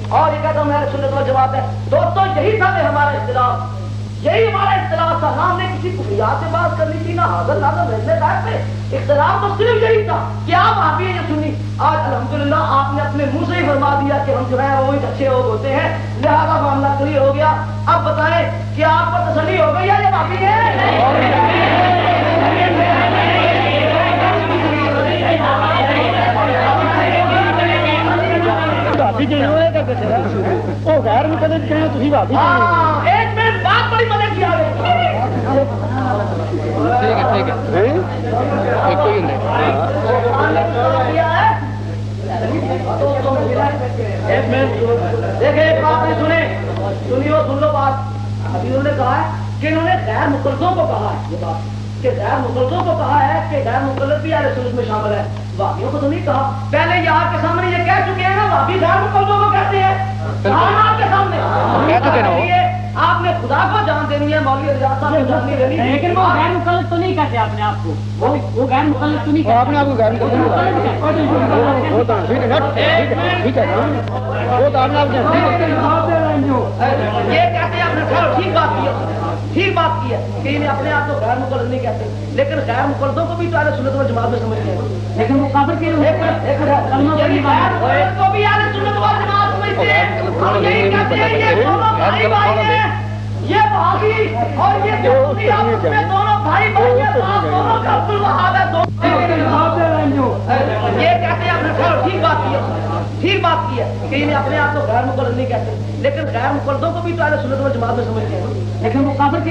اور یہ کہتا ہوں اہل سنت والجماعت ہے۔ دوستوں یہی تھا کہ ہمارا اختلاف، یہی ہمارا اختلاف تھا، نہ ہم نے کسی کفریات سے بات کرنی تھی، نہ حاضر ناظر رہنے لائق پہ۔ اختلاف تو صرف یہی تھا کہ آپ وہابی ہیں یا سنی۔ آج الحمدللہ آپ نے اپنے منہ سے ہی فرما دیا کہ ہم جو ہے وہی اچھے لوگ ہوتے ہیں، لہذا معاملہ کلیئر ہو گیا۔ اب بتائیں کہ آپ کو تسلی ہو گئی ہے یا وہابی ہے؟ غیر مقلد کہیں تھی بھابی ایک منٹ بات بڑی مدد کیا دیکھیں ایک بات نہیں سنیو، سن لو بات۔ ابھی انہوں نے کہا ہے کہ انہوں نے غیر مقلدوں کو کہا ہے، یہ بات کہ غیر مقلدوں کو کہا ہے کہ غیر مقلد بھی اہل سنت میں شامل ہے، وہابیوں کو تو نہیں کہا۔ پہلے یہ آپ کے سامنے یہ کہہ چکے ہیں نا وہابی غیر مقلدوں کو کہتے ہیں، آپ کے سامنے آپ نے خدا کو جان دینی ہے، مولوی ریاض صاحب کو جان نہیں دینی، لیکن وہ غیر مقلد تو نہیں کہتے اپنے آپ کو، وہ غیر مقلد تو نہیں کہتے، آپ نے آپ کو غیر مقلد یہ کہتے ہیں اپنے خیر ٹھیک بات کی ہے، ٹھیک بات کی ہے کہ انہیں اپنے آپ کو غیر مقلد نہیں کہتے، لیکن غیر مقلدوں کو بھی تو اہل سنت والجماعت میں سمجھتے ہیں، لیکن وہ کافر کے کو بھی اہل سنت والجماعت سمجھتے ہیں۔ ہم یہی کہتے ہیں یہ دونوں بھائی بھائی ہیں، یہ وہابی اور یہ سنی آپس میں دونوں بھائی بھائی ہیں، دونوں کا عبد الوہاب ہے، یہ کہتے ہیں اپنے خیر ٹھیک بات کی ہے، ٹھیک بات کی ہے کہ انہیں اپنے آپ کو غیر مقلد نہیں کہتے، لیکن غیر مقلدوں کو بھی تو اہل سنت والجماعت میں سمجھتے ہیں، لیکن وہ کافر کے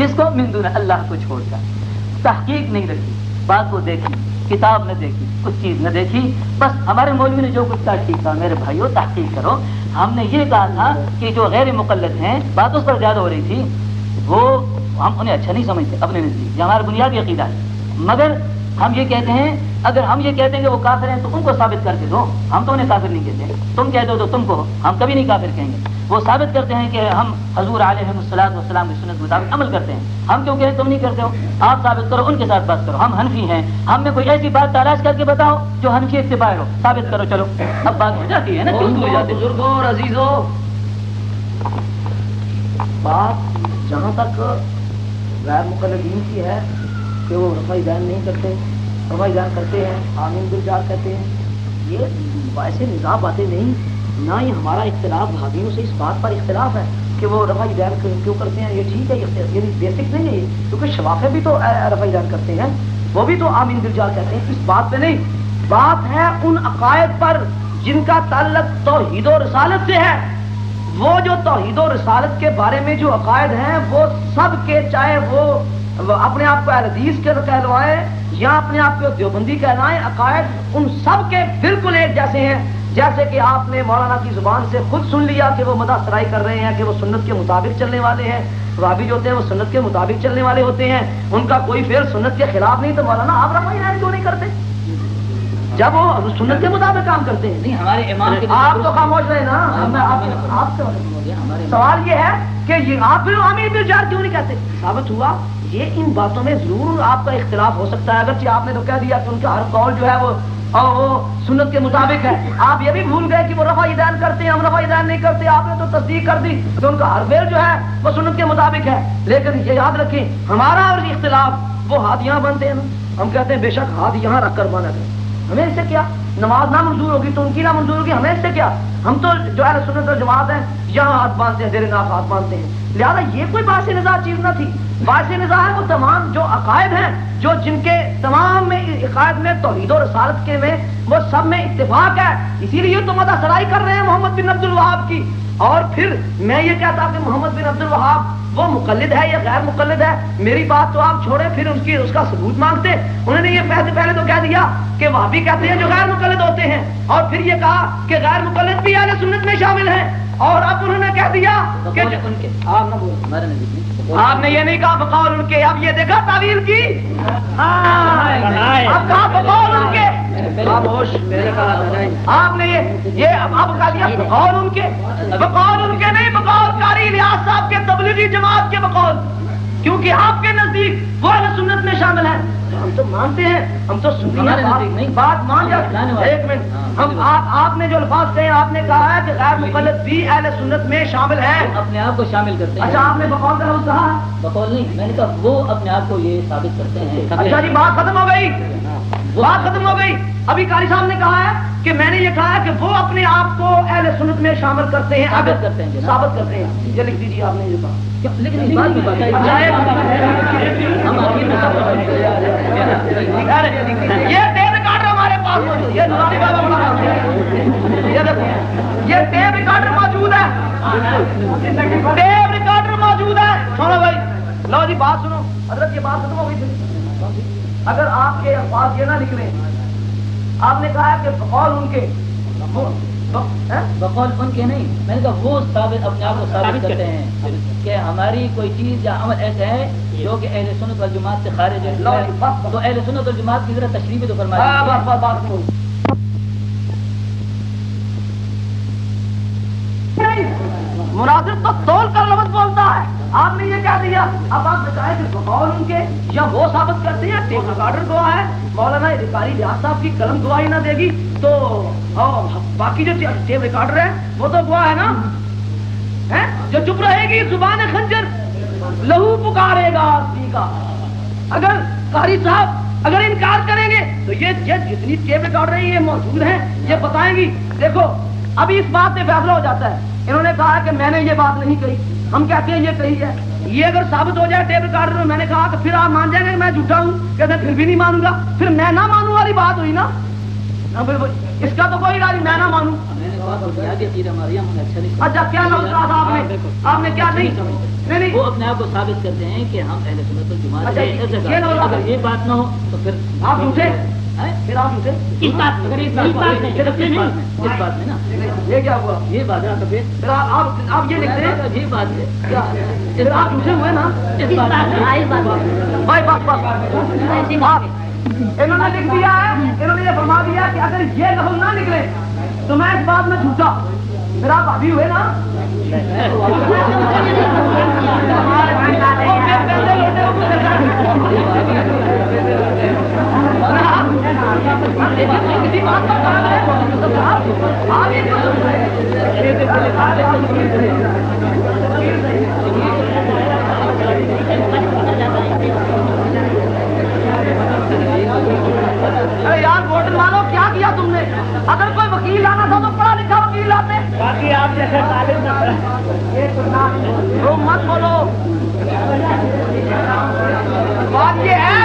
کس کو؟ من دون اللہ کو چھوڑ کر. تحقیق نہیں رکھی، بات کو دیکھی، کتاب نہ دیکھی، کچھ چیز نہ دیکھی، بس ہمارے مولوی نے جو کچھ کہا ٹھیک تھا. میرے بھائیو تحقیق کرو. ہم نے یہ کہا تھا کہ جو غیر مقلد ہیں، بات اس پر زیادہ ہو رہی تھی، وہ ہم انہیں اچھا نہیں سمجھتے اپنے نزدیک، یہ ہمارا بنیادی عقیدہ ہے. مگر ہم یہ کہتے ہیں اگر ہم یہ کہتے ہیں کہ وہ کافر ہیں تو ان کو ثابت کر کے دو. ہم تو انہیں کافر نہیں کہتے، تم کہہ دو تو تم کو، ہم کبھی نہیں کافر کہیں گے. وہ ثابت کرتے ہیں کہ ہم حضور علیہ الصلوۃ والسلام کی سنت کے مطابق عمل کرتے ہیں. ہم کیوں کہیں تم نہیں کرتے ہو؟ آپ ثابت کرو، ان کے ساتھ بات کرو. ہم حنفی ہیں، ہم نے کوئی ایسی بات تلاش کر کے بتاؤ جو حنفی اتباع ہو، ثابت کرو. چلو اب بات ہو جاتی ہے نا. بزرگوں اور عزیزوں، بات جہاں تک غیر مقلدین کی ہے کہ وہ رفع دین نہیں کرتے، رفع دین کرتے ہیں، آمین بالجار کہتے ہیں، یہ ایسے نظام باتیں نہیں. نہ ہی ہمارا اختلاف بھابیوں سے اس بات پر اختلاف ہے کہ وہ رفع دین کیوں کرتے ہیں. یہ ٹھیک ہے، یہ بیسک نہیں ہے یہ، کیونکہ شوافے بھی تو رفع دین کرتے ہیں، وہ بھی تو آمین بالجار کہتے ہیں. اس بات پہ نہیں، بات ہے ان عقائد پر جن کا تعلق توحید و رسالت سے ہے. وہ جو توحید و رسالت کے بارے میں جو عقائد ہیں وہ سب کے، چاہے وہ اپنے آپ کو اہل حدیث کے کہلوائیں یا اپنے آپ کو دیوبندی کہلائیں، عقائد ان سب کے بالکل ایک جیسے ہیں. جیسے کہ آپ نے مولانا کی زبان سے خود سن لیا کہ وہ مدح سرائی کر رہے ہیں کہ وہ سنت کے مطابق چلنے والے ہیں. وہابی جو ہوتے ہیں وہ سنت کے مطابق چلنے والے ہوتے ہیں، ان کا کوئی فعل سنت کے خلاف نہیں. تو مولانا آپ رفع دین کیوں نہیں کرتے جب وہ سنت کے مطابق کام کرتے ہیں؟ نہیں، ہمارے امام کے آپ تو خاموش رہے نا. آپ سے سوال یہ ہے کہ یہ آپ پھر آمین بالجار کیوں نہیں کہتے؟ ثابت ہوا یہ ان باتوں میں ضرور آپ کا اختلاف ہو سکتا ہے. اگرچہ آپ نے تو کہہ دیا کہ ان کا ہر قول جو ہے وہ سنت کے مطابق ہے. آپ یہ بھی بھول گئے کہ وہ رفع دین کرتے ہیں، ہم رفع دین نہیں کرتے. آپ نے تو تصدیق کر دی کہ ان کا ہر فعل جو ہے وہ سنت کے مطابق ہے. لیکن یہ یاد رکھیں ہمارا اور اختلاف وہ ہاتھ یہاں بنتے ہیں نا. ہم کہتے ہیں بے شک ہاتھ یہاں رکھ کر باندھا کریں، ہمیں اس سے کیا؟ نماز نہ منظور ہوگی تو ان کی نہ منظور ہوگی، ہمیں اس سے کیا؟ ہم تو جو اہل سنت و جماعت ہیں یہاں ہاتھ باندھتے ہیں، زیر ناف ہاتھ باندھتے ہیں. لہٰذا یہ کوئی باعث نزاع چیز نہ تھی. باعث نزاع ہے وہ تمام جو عقائد ہیں، جو جن کے تمام میں عقائد میں توحید و رسالت کے میں وہ سب میں اتفاق ہے. اسی لیے تو مدح سرائی کر رہے ہیں محمد بن عبد الوہاب کی. اور پھر میں یہ کہتا کہ محمد بن عبد الوہاب وہ مقلد ہے یا غیر مقلد ہے، میری بات تو آپ چھوڑیں، پھر اس کا ثبوت مانگتے. انہوں نے یہ پہلے تو کہہ دیا کہ وہابی کہتے ہیں جو غیر مقلد ہوتے ہیں، اور پھر یہ کہا کہ غیر مقلد بھی اہل سنت میں شامل ہیں. اور اب انہوں نے کہہ دیا کہ آپ نے یہ نہیں کہا بقول ان کے. اب یہ دیکھا تعویل کی، اب کہا بقول ان کے. خاموش، آپ نے یہ اب کہا دیا بقول ان کے. بقول ان کے نہیں، بقول قاری الیاس صاحب کے تبلیغی جماعت کے بقول، کیونکہ آپ کے نزدیک وہ اہل سنت میں شامل ہیں. ہم تو مانتے ہیں، ہم تو سنی بات مان جاتے ہیں. ایک منٹ، ہم آپ نے جو الفاظ کہے آپ نے کہا ہے کہ غیر مقلد بھی اہل سنت میں شامل ہیں، اپنے آپ کو شامل کرتے ہیں. اچھا آپ نے بقول کا لفظ کہا؟ بقول نہیں، میں نے کہا وہ اپنے آپ کو یہ ثابت کرتے ہیں. اچھا جی بات ختم ہو گئی، بات ختم ہو گئی. ابھی قاری صاحب نے کہا ہے کہ میں نے یہ کہا ہے کہ وہ اپنے آپ کو اہل سنت میں شامل کرتے ہیں، ثابت کرتے ہیں، ثابت کرتے ہیں. یہ لکھ دیجیے آپ نے یہ کہا. لیکن اس بات کی بات ہے ہم آخر میں یہ ٹیپ ریکارڈر ہمارے پاس موجود ہے، یہ نورانی بابا بڑا یہ ٹیپ ریکارڈر موجود ہے، ٹیپ ریکارڈر موجود ہے. سنو بھائی، لو جی بات سنو. حضرت یہ بات ختم ہو گئی تھی. اگر آپ کے الفاظ یہ نہ نکلے، آپ نے کہا ہے کہ بقول ان کے، بقول ان کے نہیں، میں نے کہا وہ ثابت اپنے آپ کو ثابت کرتے ہیں کہ ہماری کوئی چیز یا عمل ایسا ہے جو کہ اہل سنت والجماعت سے خارج ہے. تو اہل سنت والجماعت کی ذرا تشریح بھی تو فرمائیں. مناظر تو تول کر لفظ بولتا ہے، آپ نے یہ کہہ دیا. اب آپ بتائیں کہ بقول ان کے یا وہ ثابت کرتے ہیں. ٹیپ ریکارڈر گواہ ہے، مولانا قاری الیاس صاحب کی قلم گواہی نہ دے گی تو باقی جو ٹیپ ریکارڈر ہے وہ تو گواہ ہے نا. جو چپ رہے گی زبان خنجر لہو پکارے گا آدمی کا. اگر قاری صاحب اگر انکار کریں گے تو یہ جتنی ٹیپ ریکارڈر ہیں یہ موجود ہیں، یہ بتائیں گی. دیکھو ابھی اس بات پہ فیصلہ ہو جاتا ہے. انہوں نے کہا کہ میں نے یہ بات نہیں کہی، ہم کہتے ہیں یہ کہی ہے. یہ اگر ثابت ہو جائے ٹیپ ریکارڈر میں، میں نے کہا کہ پھر آپ مان جائیں گے کہ میں جھوٹا ہوں. کہتے ہیں پھر بھی نہیں مانوں گا. پھر میں نہ مانوں والی بات ہوئی نا. اس کا تو کوئی راضی، میں نہ مانوں. ایک بات ہوتی ہے کہ تیرا ماریا مجھے اچھا نہیں اچھا کیا لفظ کہا تھا آپ نے کیا نہیں وہ اپنے آپ کو ثابت کرتے ہیں کہ ہم اہل سنت والجماعت اچھا، ہیں. اگر یہ بات نہ ہو تو پھر آپ جھوٹے پھر آپ جھوٹے اس بات میں اس بات میں نا یہ کیا ہوا یہ بات ہے. پھر آپ یہ لکھتے ہیں یہ بات ہے کیا پھر آپ جھوٹے ہوئے نا اس بات میں بھائی بس انہوں نے لکھ دیا ہے، انہوں نے یہ فرما دیا کہ اگر یہ لفظ نہ نکلے تو میں اس بات میں جھوٹا. پھر آپ ابھی ہوئے نا ارے یار ہوٹل والوں کیا تم نے؟ اگر کوئی وکیل لانا تھا تو پڑھا لکھا وکیل لاتے. باقی آپ جیسے مت بولو. بات یہ ہے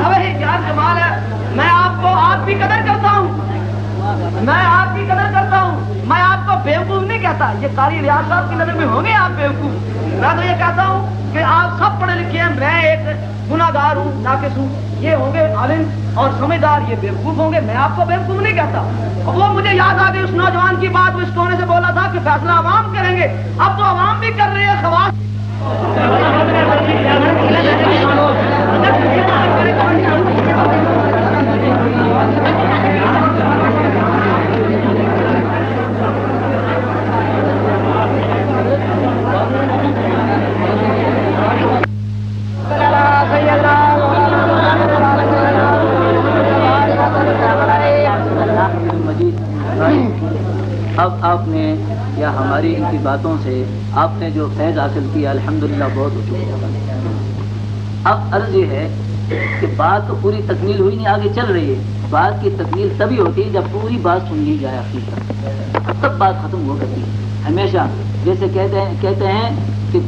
ارے کیا کمال ہے. میں آپ کی قدر کرتا ہوں، میں آپ کی قدر کرتا ہوں. میں آپ کو بیوقوف نہیں کہتا. یہ قاری ریاض صاحب کی نظر میں ہوں گے آپ بیوقوف. میں تو یہ کہتا ہوں کہ آپ سب پڑھے لکھے ہیں، میں ایک گناہگار ہوں، ناقص ہوں. یہ ہوں گے عالم اور سمجھدار، یہ بیوقوف ہوں گے. میں آپ کو بیوقوف نہیں کہتا. وہ مجھے یاد آ گئی اس نوجوان کی بات. وہ اس کونے سے بولا تھا کہ فیصلہ عوام کریں گے. اب تو عوام بھی کر رہے ہیں. خواص اب آپ نے یا ہماری ان کی باتوں سے آپ نے جو فیض حاصل کیا الحمدللہ بہت اچھا. اب عرض یہ ہے کہ بات تو پوری تکمیل ہوئی نہیں، آگے چل رہی ہے. بات کی تکمیل تبھی ہوتی ہے جب پوری بات سن لی جائے حقیقت، تب بات ختم ہو کرتی ہے. ہمیشہ جیسے کہتے ہیں کہ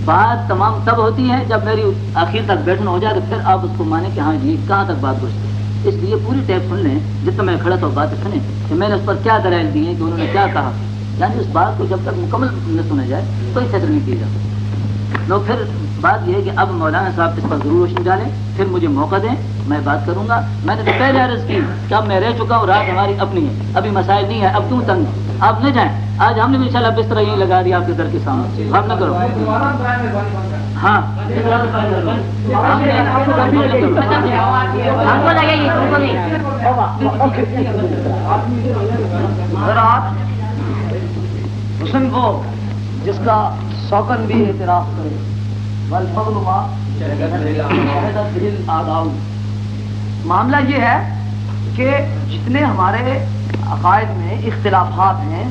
بات تمام تب ہوتی ہے جب میری آخر تک بیٹھنا ہو جائے تو پھر آپ اس کو مانیں کہ ہاں جی کہاں تک بات پہنچتی ہے. اس لیے پوری ٹیپ سن لیں جتنا میں کھڑا تھا بات سنیں کہ میں نے اس پر کیا دلائل دی ہیں کہ انہوں نے کیا کہا. یعنی اس بات کو جب تک مکمل نہ سنا جائے کوئی فیصلہ نہیں کیا جاتا. تو پھر بات یہ ہے کہ اب مولانا صاحب اس پر ضرور روشنی ڈالیں، پھر مجھے موقع دیں، میں بات کروں گا. میں نے تو پہلے عرض کی کہ اب میں رہ چکا ہوں، رات ہماری اپنی ہے، ابھی مسائل نہیں ہے. اب کیوں تنگ آپ نہ جائیں. آج ہم نے بھی انشاءاللہ بستر یہیں لگا دیا آپ کے در کے سامنے. آپ نہ کرو. ہاں حسن وہ جس کا شوقن بھی اعتراف کرے. معاملہ یہ ہے کہ جتنے ہمارے عقائد میں اختلافات ہیں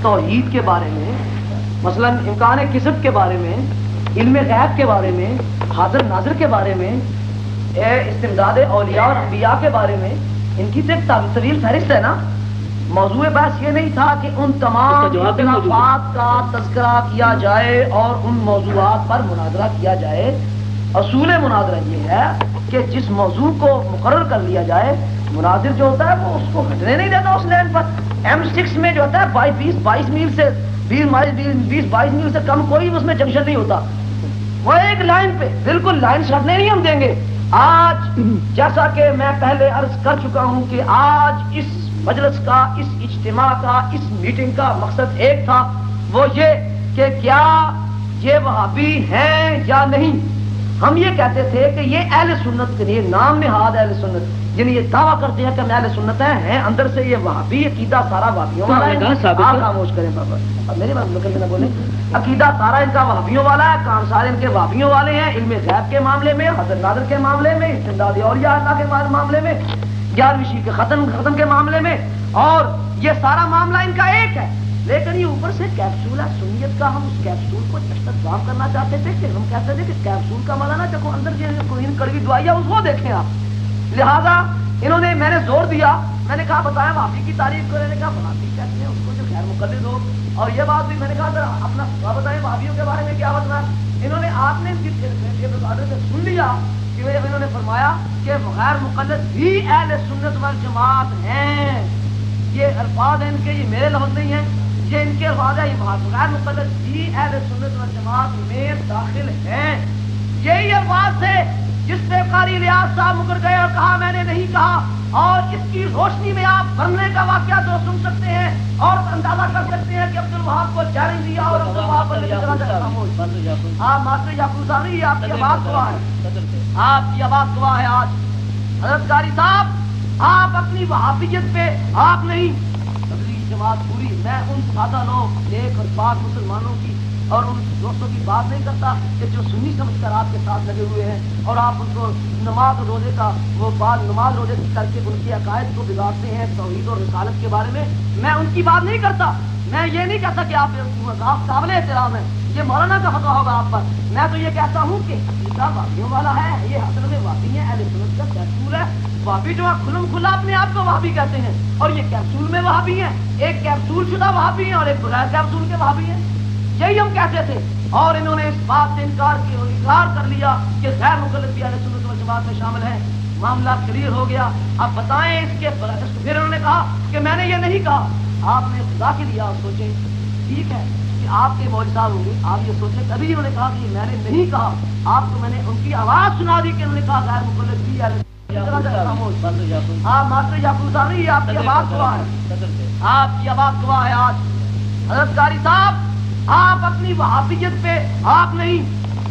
توحید کے بارے میں، مثلا امکان کسب کے بارے میں، علم غیب کے بارے میں، حاضر ناظر کے بارے میں، استمداد اولیاء اور انبیاء کے بارے میں، ان کی تو ایک طویل فہرست ہے نا. موضوع بحث یہ نہیں تھا کہ ان تمام اختلافات کا تذکرہ کیا جائے اور ان موضوعات پر مناظرہ کیا جائے. اصول مناظرہ یہ ہے کہ جس موضوع کو مقرر کر لیا جائے، مناظر جو ہوتا ہے وہ اس کو ہٹنے نہیں دیتا اس لائن پر. M6 میں جو ہوتا ہے 22 میل سے 20-22 میل سے کم کوئی اس میں جنکشن نہیں ہوتا. وہ ایک لائن پہ بالکل لائن سے ہٹنے نہیں ہم دیں گے. آج جیسا کہ میں پہلے عرض کر چکا ہوں کہ آج اس مجلس کا، اس اجتماع کا، اس میٹنگ کا مقصد ایک تھا، وہ یہ کہ کیا یہ وہابی ہیں یا نہیں. ہم یہ کہتے تھے کہ یہ اہل سنت کے لیے نام نہاد اہل سنت، یعنی یہ دعویٰ کرتے ہیں کہ ہم اہل سنت ہیں اندر سے یہ وہابی عقیدہ سارا وہابیوں والا ہے. آپ خاموش کریں بابا، اب میری بات نہ بولیں. عقیدہ سارا ان کا وہابیوں والا ہے، کام سارے ان کے وہابیوں والے ہیں. علم غیب کے معاملے میں، حضرت نادر کے معاملے میں، استمداد اولیاء اللہ کے معاملے میں، 11ویں شیعہ کے ختم کے معاملے میں، اور یہ سارا معاملہ ان کا ایک ہے. لیکن یہ اوپر سے کیپسول ہے سنیت کا. ہم اس کیپسول کو استخدام کرنا چاہتے تھے کہ ہم کہتے تھے کہ کیپسول کا مانا نہ دیکھو اندر جو کڑوی دوائی ہے اس کو دیکھیں آپ. لہذا انہوں نے، میں نے زور دیا، میں نے کہا بتایا وہابی کی تعریف کرنے کا وہابی کہتے ہیں اس کو جو غیر مقلد ہو. اور یہ بات بھی میں نے کہا ذرا اپنا بتائیں وہابیوں کے بارے میں کیا بتنا. انہوں نے آپ نے سن لیا کہ انہوں نے فرمایا کہ غیر مقلد بھی اہل سنت والجماعت ہیں. یہ الفاظ ہیں ان کے، یہ میرے لفظ نہیں ہیں، یہ ان کے الفاظ ہیں، یہ غیر مقدس جی اہل سنت والجماعت میں داخل ہیں۔ یہی الفاظ تھے جس پہ قاری الیاس صاحب مکر گئے اور کہا میں نے نہیں کہا، اور اس کی روشنی میں آپ بھرنے کا واقعہ تو سن سکتے ہیں اور اندازہ کر سکتے ہیں کہ عبد الوہاب کو چیلنج دیا اور عبد الوہاب آپ ماسٹر یعقوب صاحب یہ آپ کی آواز گواہ ہے، آپ کی آواز گواہ ہے۔ آج حضرت قاری صاحب آپ اپنی وہابیت پہ آپ نہیں، تبلیغی جماعت پوری، میں ان سادہ لوگ نیک اور پاک مسلمانوں کی اور ان دوستوں کی بات نہیں کرتا کہ جو سنی سمجھ کر آپ کے ساتھ لگے ہوئے ہیں اور آپ ان کو نماز روزے کا وہ بات نماز روزے کی کر کے ان کے عقائد کو بگاڑتے ہیں توحید اور رسالت کے بارے میں ان کی بات نہیں کرتا۔ میں یہ نہیں کہتا کہ آپ قابل احترام ہیں، یہ مولانا کا فتویٰ ہوگا آپ پر، میں تو یہ کہتا ہوں کہ عقیدہ وہابیوں والا ہے، یہ اصل میں وہابی ہیں، اہل سنت کا کیپسول ہے۔ وہابی جو ہے کھلم کھلا اپنے آپ کو وہابی کہتے ہیں اور یہ کیپسول میں وہابی ہیں، ایک کیپسول شدہ وہابی ہیں اور ایک بغیر کیپسول کے وہابی ہیں، یہی ہم کہتے تھے۔ اور انہوں نے اس بات سے انکار کر لیا کہ غیر مقلد بھی اہل سنت والجماعت میں شامل ہیں، معاملہ کلیئر ہو گیا۔ اب بتائیں اس کے پھر انہوں نے کہا کہ میں نے یہ نہیں کہا، آپ نے خدا کے لیا سوچیں، ٹھیک ہے کہ آپ کے معجزات ہوں گے، آپ یہ سوچیں کبھی انہوں نے کہا کہ میں نے نہیں کہا، آپ کو میں نے ان کی آواز سنا دی کہ انہوں نے کہا غیر مقلد بھی اہل آپ ماسٹر یعقوب صاحب یہ آپ کی آواز گواہ ہے، آپ کی آواز گواہ ہے۔ آج حضرت قاری صاحب آپ اپنی وہابیت پہ آپ نہیں،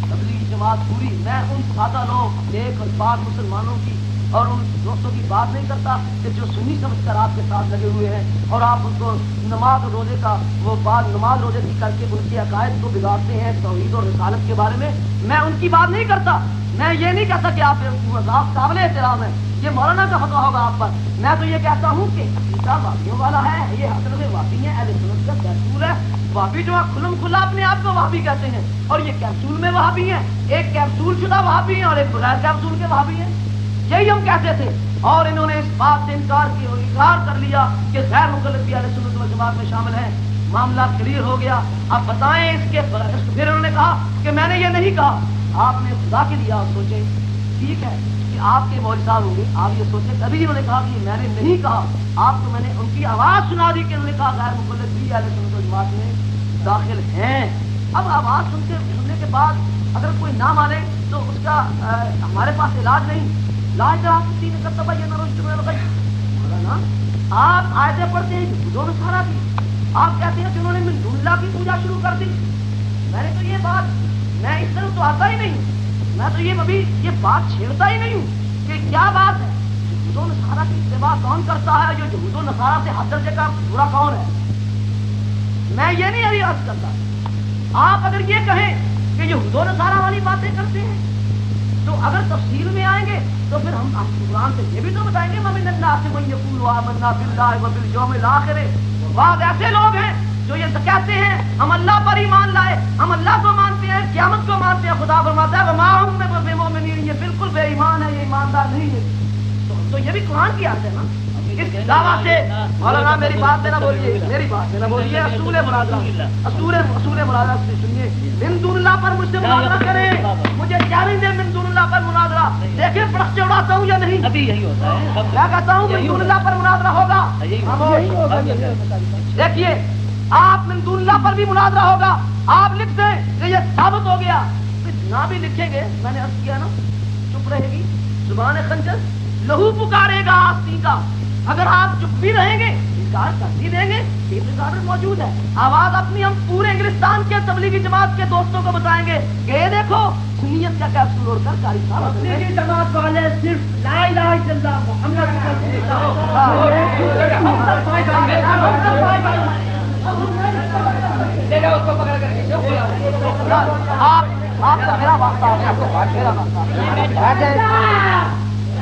تبلیغی جماعت پوری، میں ان سادہ لوگ نیک اور پاک مسلمانوں کی اور ان دوستوں کی بات نہیں کرتا کہ جو سنی سمجھ کر آپ کے ساتھ لگے ہوئے ہیں اور آپ ان کو نماز اور روزے کا وہ بات نماز روزے کی کر کے ان کے عقائد کو بگاڑتے ہیں توحید اور رسالت کے بارے میں ان کی بات نہیں کرتا۔ میں یہ نہیں کہتا کہ آپ قابل احترام ہیں، یہ مولانا کا فتویٰ ہوگا آپ پر، میں تو یہ کہتا ہوں کہ عقیدہ وہابیوں والا ہے، یہ اصل میں وہابی ہیں، اہل سنت کا کیپسول ہے۔ وہابی جو ہے کھلم کھلا اپنے آپ کو وہابی کہتے ہیں اور یہ کیپسول میں وہابی ہیں، ایک کیپسول شدہ وہابی ہیں اور ایک بغیر کیپسول کے وہابی ہیں، یہی ہم کہتے تھے۔ اور انہوں نے اس بات سے انکار کر لیا کہ غیر مقلد بھی اہل سنت والجماعت میں شامل ہیں، معاملہ کلیئر ہو گیا۔ اب بتائیں اس کے پھر انہوں نے کہا کہ میں نے یہ نہیں کہا، آپ نے خدا کے لیا سوچیں، ٹھیک ہے کہ آپ کے معجزات ہوں گے، آپ یہ سوچیں کبھی انہوں نے کہا کہ میں نے نہیں کہا، آپ کو میں نے ان کی آواز سنا دی کہ انہوں نے کہا غیر مقلد بھی اہل سنت والجماعت میں داخل ہیں۔ اب آواز سننے کے بعد اگر کوئی نہ مانے تو اس کا ہمارے پاس علاج نہیں، علاج آپ آیتیں پڑھتے ہیں جو نصارہ کی، آپ کہتے ہیں کہ انہوں نے من دون اللہ کی پوجا شروع کر دی۔ میں نے تو یہ بات میں اس طرح تو آتا ہی نہیں، میں تو یہ بات چھیڑتا ہی نہیں ہوں کہ کیا بات ہے یہود و نصارہ کی اتباع کون کرتا ہے، جو یہود و نصارہ سے ہر درجے کا برا کون ہے، میں یہ نہیں ابھی عرض کرتا۔ آپ اگر یہ کہیں کہ یہود و نصارہ والی باتیں کرتے ہیں تو اگر تفصیل میں آئیں گے تو پھر ہم قرآن سے یہ بھی تو بتائیں گے وَمِنَ النَّاسِ مَن يَقُولُ آمَنَّا بِاللَّهِ وَبِالْيَوْمِ الْآخِرِ، بعض ایسے لوگ ہیں جو یہ کہتے ہیں ہم اللہ پر ایمان لائے، ہم اللہ کو مانتے ہیں، قیامت کو مانتے ہیں، خدا فرماتا ہے وَمَا هُم بِمُؤْمِنِينَ، یہ بالکل بے ایمان ہے، یہ ایماندار نہیں ہے۔ تو یہ بھی قرآن کی آیت ہے نا، اس دعویٰ سے مولانا میری بات میں نہ بولیے، میری بات میں نہ بولیے، اصول مناظرہ سے سنیے، من دون اللہ پر مجھ سے مناظرہ کریں، مجھے چیلنج ہے من دون اللہ پر مناظرہ، دیکھیں پڑھتے اڑاتا ہوں یا نہیں، ابھی یہی ہوتا ہے، میں کہتا ہوں من دون اللہ پر مناظرہ ہوگا، دیکھیے آپ من دون اللہ پر بھی مناظرہ ہوگا، آپ لکھ دیں کہ یہ ثابت ہو گیا، نہ بھی لکھیں گے میں نے عرض کیا نا چپ رہے گی زبان خنجر، لہو پکارے گا آستی کا، اگر آپ چپ بھی رہیں گے انکار کر بھی دیں گے، ٹیپ ریکارڈر موجود ہے، آواز اپنی ہم پورے انگلستان کے تبلیغی جماعت کے دوستوں کو بتائیں گے کہ یہ دیکھو سنیت کا کیپسول اوڑھ کر قاری صاحب تبلیغی جماعت والے صرف لا الہ الا اللہ محمد آپ کا میرا واسطہ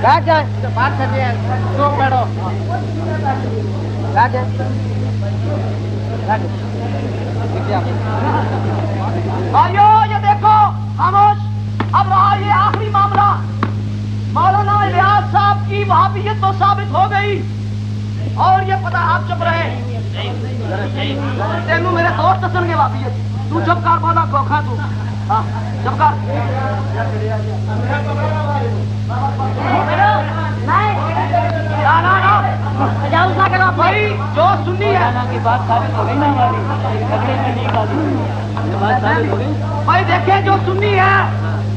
بیٹھ جائیں بات کرتے ہیں، تو بیٹھو بیٹھ جائیں، یہ دیکھو خاموش، اب رہا یہ آخری معاملہ، مولانا الیاس صاحب کی وہابیت تو ثابت ہو گئی، اور یہ پتہ آپ چپ رہے تینوں میرے دوست دسن گے وہابیت، تو چپ کر بولا کھوکھا تو چپ کر، نا تجاوز نہ کرو بھائی جو سنی ہے مولانا کی بات ثابت ہو گئی نا ہماری جھگڑے میں نہیں قاضی بات ثابت ہو گئی. بھائی دیکھیں جو سنی ہے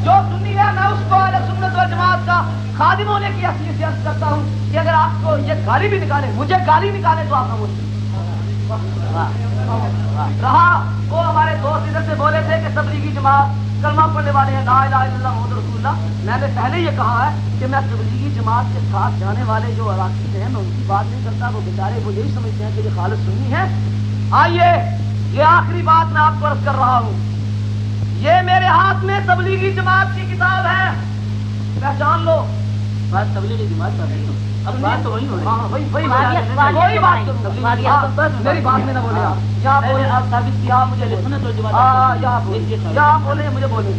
میں اس کو اہل سنت والجماعت کا خادم ہونے کی حیثیت سے عرض کرتا ہوں کہ اگر آپ کو یہ گالی بھی نکالے مجھے گالی نکالے تو آپ خاموش رہا. وہ ہمارے دوست ادھر سے بولے تھے کہ تبلیغی جماعت کلمہ پڑھنے والے ہیں لا الہ الا اللہ محمد رسول اللہ. میں نے پہلے یہ کہا ہے کہ میں تبلیغی جماعت کے ساتھ جانے والے جو اراکین ہیں میں ان کی بات نہیں کرتا. وہ بیچارے وہ یہی سمجھتے ہیں کہ یہ خالص سنی ہے. آئیے یہ آخری بات میں آپ کو عرض کر رہا ہوں. یہ میرے ہاتھ میں تبلیغی جماعت کی کتاب ہے, پہچان لو. بات تبلیغی جماعت کا نہیں. اب بات تو وہی ہو رہی ہے. وہی کوئی بات میری بات میں نہ بولے آپ. آپ ثابت کیا مجھے سنت والجماعت بولے مجھے بولے.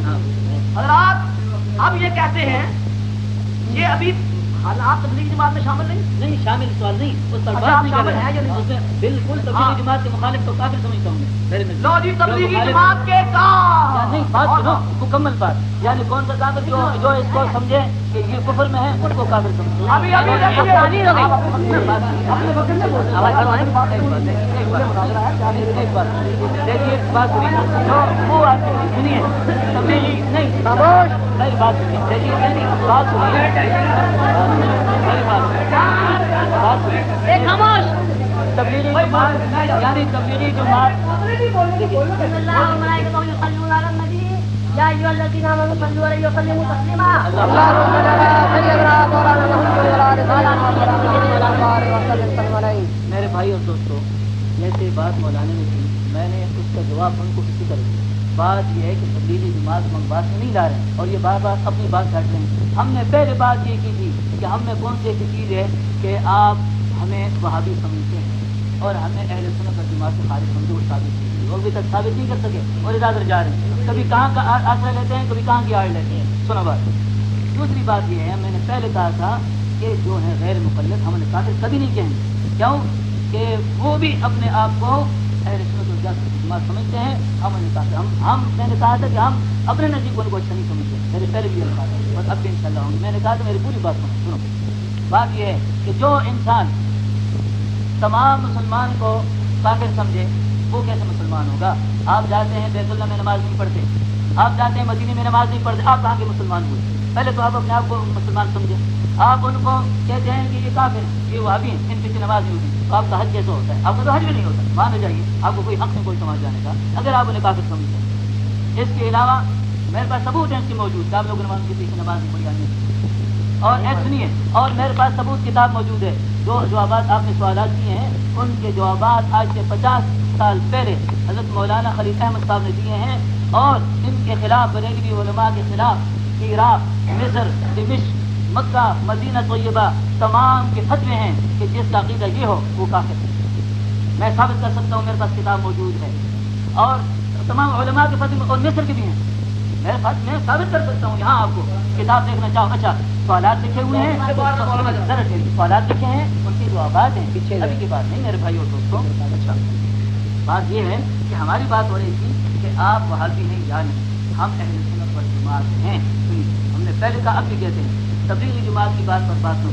حضرات اب یہ کہتے ہیں یہ ابھی آپ تبلیغی جماعت میں شامل نہیں شامل سوال نہیں اس پر اچھا، بات آپ نہیں شامل کر ہیں یا نہیں؟ اس میں بالکل تبلیغی جماعت کے مخالف تو کافر سمجھتا ہوں میں. لو جی تبلیغی جماعت کے نہیں بات سنو مکمل بات. یعنی کون سا کافر جو اس کو سمجھے کہ یہ کفر میں ہے ان کو کافر سمجھے. ابھی دیکھیے دیکھیے بات سنیے وہ سنیے تبلیغی نہیں میری بات سنیے. دیکھیے بات سنیے خاموش. تبلیغی جماعت یعنی تبلیغی جماعت يا أيها الذين آمنوا صلوا عليه وسلموا تسليما. میرے بھائی اور دوستوں جیسے بات مولانا نے کی میں نے اس کا جواب ان کو اسی طرح. بات یہ ہے کہ تبلیغی جماعت ہم بات میں نہیں لا رہے ہیں اور یہ بار بار اپنی بات کاٹ رہے ہیں. ہم نے پہلے بات یہ کی تھی کہ ہم میں کون سی ایسی چیز ہے کہ آپ ہمیں وہابی سمجھتے ہیں اور ہمیں اہل سنت والجماعت سے خارج سمجھو اور ثابت کی اور ابھی تک ثابت نہیں کر سکے اور ادھر جا رہے ہیں. کبھی کہاں کا آسرا لیتے ہیں کبھی کہاں کی آڑ لیتے ہیں. سنو بات. دوسری بات یہ ہے میں نے پہلے کہا تھا کہ جو ہے غیر مقلد ہم نے کافر کبھی نہیں کہیں. کیوں کہ وہ بھی اپنے آپ کو اہل سنت والجماعت سمجھتے ہیں. ہم نے کہا میں نے کہا تھا کہ ہم اپنے نزدیک ان کو اچھا نہیں سمجھتے. میرے پہلے بھی الفاظ ہیں اور اب بھی انشاءاللہ ہوں گے. میں نے کہا کہ میری پوری بات سنو. بات یہ ہے کہ جو انسان تمام مسلمان کو کافر سمجھے وہ کیسے مسلمان ہوگا. آپ جاتے ہیں بیت اللہ میں نماز نہیں پڑھتے, آپ جاتے ہیں مدینے میں نماز نہیں پڑھتے, آپ کہاں کے مسلمان ہوئے؟ پہلے تو آپ اپنے آپ کو مسلمان سمجھے. آپ ان کو کہتے ہیں کہ یہ کافر یہ وہابی ہیں ان پیچھے نماز نہیں ہوتی تو آپ کا حج کیسے ہوتا ہے؟ آپ کا تو حج بھی نہیں ہوتا. مان جائیے آپ کو کوئی حق نہیں کوئی سمجھ جانے کا اگر آپ انہیں کافر سمجھتے ہیں. اس کے علاوہ میرے پاس ثبوت ہے اس کی موجود کہ آپ لوگوں نے کے پیچھے نماز نہیں پڑھی آنے اور سنیے اور میرے پاس ثبوت کتاب موجود ہے. جو جوابات آپ نے سوالات کیے ہیں ان کے جوابات آج سے 50 سال پہلے حضرت مولانا خلیل احمد صاحب نے دیے ہیں اور ان کے خلاف بریلوی علماء کے خلاف عراق مصر دمشق مکہ مدینہ طیبہ تمام کے فتوے ہیں کہ جس کا عقیدہ یہ ہو وہ کافر ہے. میں ثابت کر سکتا ہوں میرے پاس کتاب موجود ہے اور تمام علماء کے فتوے اور مصر کے بھی ہیں. میں ثابت کر سکتا ہوں. یہاں آپ کو کتاب دیکھنا چاہو. اچھا سوالات لکھے ہوئے ہیں سوالات لکھے ہیں ان کے جوابات ہیں پیچھے ابھی کی بات نہیں میرے بھائی اور دوستوں. اچھا بات یہ ہے کہ ہماری بات ہو رہی تھی کہ آپ وہابی نہیں یا نہیں. ہم اہل سنت والجماعت ہیں. ہم نے پہلے کہا اب بھی کہتے ہیں تبلیغی جماعت کی بات پر بات نہ ہو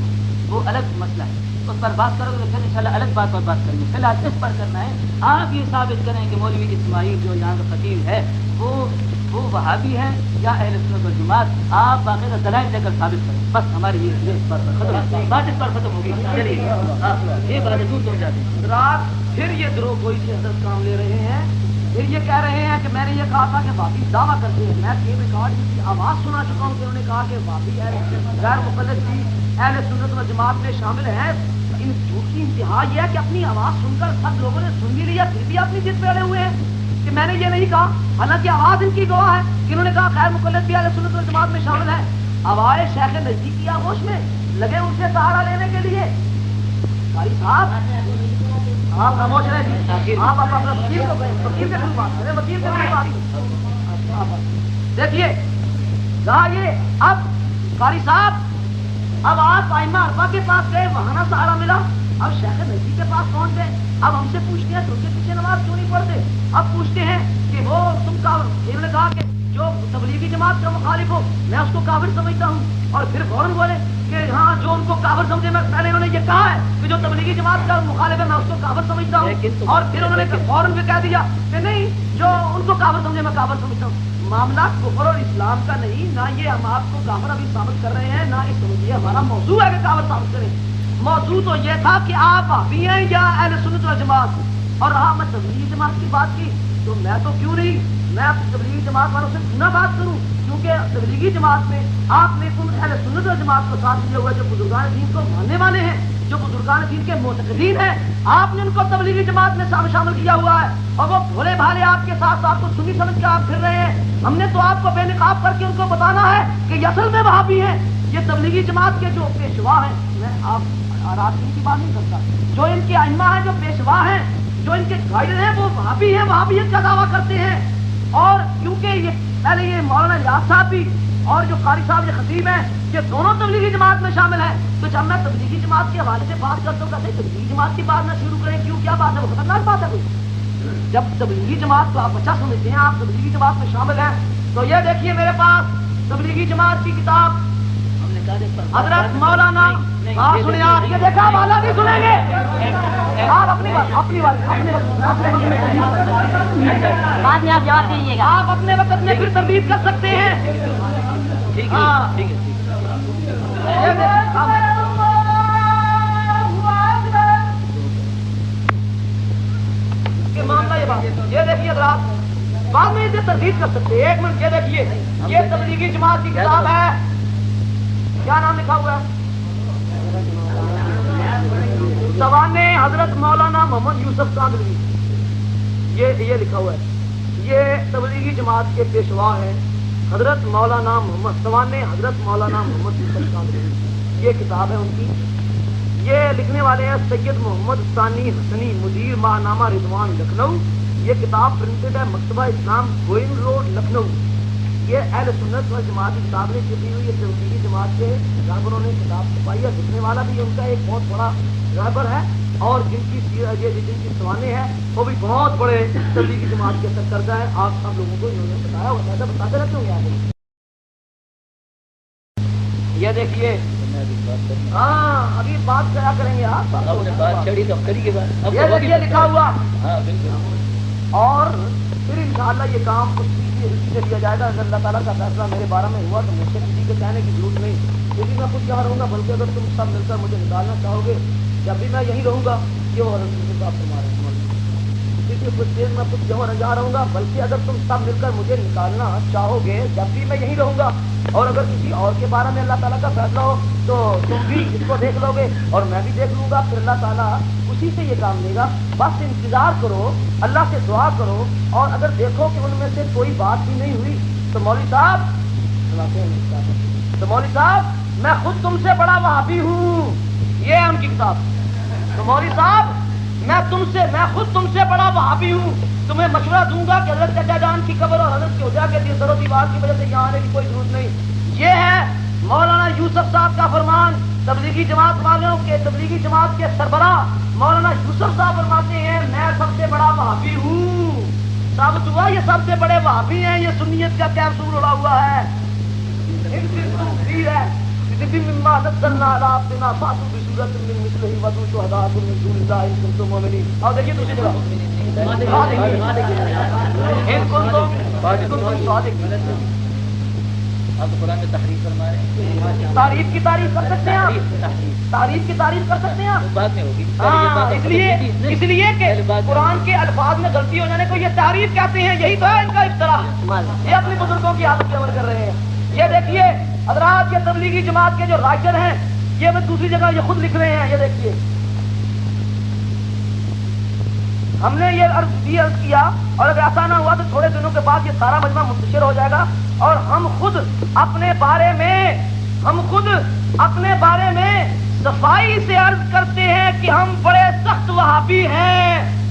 وہ الگ مسئلہ ہے. اس پر بات کرو گے تو پھر انشاءاللہ الگ بات پر بات کریں گے. فی الحال اس پر کرنا ہے آپ یہ ثابت کریں کہ مولوی اسماعیل جو یہاں کا خطیب ہے وہ وہابی ہے یا اہل سنت والجماعت. آپ باقاعدہ دلائل دے کر ثابت کریں. بس ہماری یہ بات ختم ہوگی. چلیے یہ بات دور دور جاتے ہیں. رات پھر یہ درو کوئی سے حضرت کام لے رہے ہیں. پھر یہ کہہ رہے ہیں کہ میں نے یہ کہا تھا کہ باقی دعویٰ کرتے ہیں. میں ٹیپ ریکارڈ کی آواز سنا چکا ہوں کہ انہوں نے کہا کہ باقی غیر مقلد بھی اہل سنت والجماعت میں شامل ہیں. ان جھوٹ کی انتہا یہ ہے کہ اپنی آواز سن کر سب لوگوں نے سن بھی لیا پھر بھی اپنی ضد پہ اڑے ہوئے ہیں کہ میں نے یہ نہیں کہا. حالانکہ آواز ان کی گواہ ہے کہ انہوں نے کہا غیر مقلد بھی اہل سنت والجماعت میں شامل ہے. آواز شیخ نزدیک کی آغوش میں لگے ان سے سہارا لینے کے لیے. قاری صاحب آپ خاموش رہے جی. آپ اپنا وکیل کے خود بات کریں. وکیل کے خود بات دیکھیے یہ اب قاری صاحب اب آپ ائمہ اربعہ کے پاس گئے وہاں نہ سہارا ملا. اب شیخ نزدیک کے پاس پہنچ گئے. اب ہم سے پوچھتے ہیں تو ان کے پیچھے نماز کیوں نہیں پڑھتے. اب پوچھتے ہیں کہ وہ تم کا انہوں نے کہا کہ جو تبلیغی جماعت کا مخالف ہو میں اس کو کافر سمجھتا ہوں، اور پھر فوراً بولے کہ ہاں جو ان کو کافر سمجھے، میں پہلے انہوں نے یہ کہا ہے کہ جو تبلیغی جماعت کا مخالف ہے میں اس کو کافر سمجھتا ہوں، اور پھر انہوں نے فوراً بھی کہہ دیا کہ نہیں جو ان کو کافر سمجھے میں کافر سمجھتا ہوں۔ معاملہ کفر اور اسلام کا نہیں، نہ یہ ہم آپ کو کافر ابھی ثابت کر رہے ہیں، نہ اس سمجھیے ہمارا موضوع ہے کہ کافر ثابت کریں۔ موضوع تو یہ تھا کہ آپ وہابی ہیں یا اہل سنت والجماعت، اور رہا میں تبلیغی جماعت کی بات کی تو میں تو کیوں نہیں، میں تبلیغی جماعت والوں سے کیوں نہ بات کروں، کیونکہ تبلیغی جماعت میں آپ نے اہل سنت والجماعت کو ساتھ لیا ہوا جو بزرگان دین کو ماننے والے ہیں، جو بزرگان دین کے معتقدین ہیں، آپ نے ان کو تبلیغی جماعت میں شامل کیا ہوا ہے، اور وہ بھولے بھالے آپ کے ساتھ آپ کو سنی سمجھ کے آپ پھر رہے ہیں۔ ہم نے تو آپ کو بے نقاب کر کے ان کو بتانا ہے کہ یہ اصل میں وہابی ہیں، یہ تبلیغی جماعت کے جو پیشوا ہیں، میں آپ آراکین کی بات نہیں کرتا، جو ان کے ائمہ ہیں، جو پیشوا ہیں، جو ان کے گائیڈر ہیں، وہ وہابی ہیں، وہابیت کا دعویٰ کرتے ہیں۔ اور کیونکہ یہ پہلے یہ مولانا یاس صاحب بھی اور جو قاری صاحب یہ خطیب ہیں، یہ دونوں تبلیغی جماعت میں شامل ہیں، تو جب میں تبلیغی جماعت کے حوالے سے بات کرتا ہوں کہتے ہیں تبلیغی جماعت کی بات نہ شروع کریں، کیوں کیا بات ہے، وہ خطرناک بات ہے کوئی؟ جب تبلیغی جماعت کو آپ اچھا سمجھتے ہیں، آپ تبلیغی جماعت میں شامل ہیں، تو یہ دیکھیے میرے پاس تبلیغی جماعت کی کتاب حضرت مولانا، ہاں سنیں آپ، یہ دیکھا والا نہیں سنیں گے آپ، اپنی بات بعد میں آپ جواب دیجیے گا، آپ اپنے وقت میں پھر تردید کر سکتے ہیں۔ ٹھیک ہے ٹھیک ہے معاملہ یہ بات، یہ دیکھیے حضرات بعد میں اسے تردید کر سکتے ہیں۔ ایک منٹ یہ دیکھیے، یہ تبلیغی جماعت کی کتاب ہے، کیا نام لکھا ہوا ہے؟ سوانح حضرت مولانا محمد یوسف کاندھلوی، یہ لکھا ہوا ہے، یہ تبلیغی جماعت کے پیشوا ہیں حضرت مولانا محمد، سوانح حضرت مولانا محمد یوسف کاندھلوی، یہ کتاب ہے ان کی، یہ لکھنے والے ہیں سید محمد ثانی حسنی، مدیر ماہنامہ رضوان لکھنؤ، یہ کتاب پرنٹڈ ہے مکتبہ اسلام گوئن روڈ لکھنؤ، یہ اہل سنت و جماعت کی کتاب نے چھپی ہوئی ہے، تبلیغی جماعت کے رہبروں نے کتاب چھپائی ہے، لکھنے والا بھی ان کا ایک بہت بڑا رہبر ہے، اور جن کی سوانح ہے وہ بھی بہت بڑے تبلیغی جماعت کے سرکردہ ہیں، آپ سب لوگوں کو انہوں نے بتایا اور ایسا بتاتے رہتے ہوں گے۔ یہ دیکھیے، ہاں ابھی بات کیا کریں گے آپ، یہ دیکھیے لکھا ہوا، اور پھر انشاءاللہ یہ کام سے لیا جائے گا، اگر اللہ تعالیٰ کا فیصلہ میرے بارے میں ہوا تو مجھ سے کسی کے کہنے کی ضرورت نہیں، کیونکہ میں خود یہاں رہوں گا، بلکہ اگر تم سب مل کر مجھے نکالنا چاہو گے جب بھی میں یہیں رہوں گا، یہ وہ صاحب فرما رہے ہیں، کیونکہ کچھ دیر میں خود جہاں رجا رہوں گا، بلکہ اگر تم سب مل کر مجھے نکالنا چاہو گے جب بھی میں یہیں رہوں گا، اور اگر کسی اور کے بارے میں اللہ تعالیٰ کا فیصلہ ہو تو تم بھی اس کو دیکھ لو گے اور میں بھی دیکھ لوں گا، پھر اللہ تعالیٰ اسی سے یہ کام دے گا۔ بس انتظار کرو، اللہ سے دعا کرو، اور اگر دیکھو کہ ان میں سے کوئی بات ہی نہیں ہوئی تو مولوی صاحب میں خود تم سے بڑا وہابی ہوں، یہ ہے ان کی کتاب، تو مولوی صاحب میں خود تم سے بڑا وہابی ہوں، تمہیں مشورہ دوں گا کہ حضرت چچا جان کی قبر اور حضرت چوجا کے در و دیوار کی وجہ سے یہاں آنے کی کوئی ضرورت نہیں۔ یہ ہے مولانا یوسف صاحب کا فرمان، تبلیغی جماعت والوں کے، تبلیغی جماعت کے سربراہ مولانا یوسف صاحب فرماتے ہیں میں سب سے بڑا وہابی ہوں، ثابت ہوا یہ سب سے بڑے وہابی ہیں، یہ سنیت کا کیپسول اڑا ہوا ہے، اور دیکھیے دوسری جگہ تعریف کی تعریف کر سکتے ہیں، تعریف کی تعریف کر سکتے ہیں، اس لیے کہ قرآن کے الفاظ میں غلطی ہو جانے کو یہ تعریف کہتے ہیں، یہی تو ہے ان کا افتراء، یہ اپنے بزرگوں کی عادت پہ عمل کر رہے ہیں۔ یہ دیکھیے حضرات، یہ تبلیغی جماعت کے جو رائٹر ہیں یہ میں دوسری جگہ یہ خود لکھ رہے ہیں، یہ دیکھیے ہم نے یہ عرض کیا، اور اگر ایسا نہ ہوا تو تھوڑے دنوں کے بعد یہ سارا مجمع منتشر ہو جائے گا، اور ہم خود اپنے بارے میں صفائی سے عرض کرتے ہیں کہ ہم بڑے سخت وہابی ہیں۔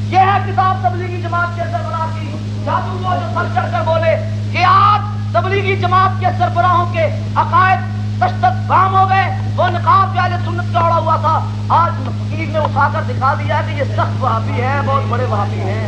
یہ ہے کتاب تبلیغی جماعت کے سربراہ کی، جادو وہ جو سر چڑھ کر بولے کہ آج تبلیغی جماعت کے سربراہوں کے عقائد تشدد بام ہو گئے، وہ نقاب جو اہل سنت کا اڑا ہوا تھا آج فقیر نے اٹھا کر دکھا دیا کہ یہ سخت وہابی ہیں، بہت بڑے وہابی ہیں۔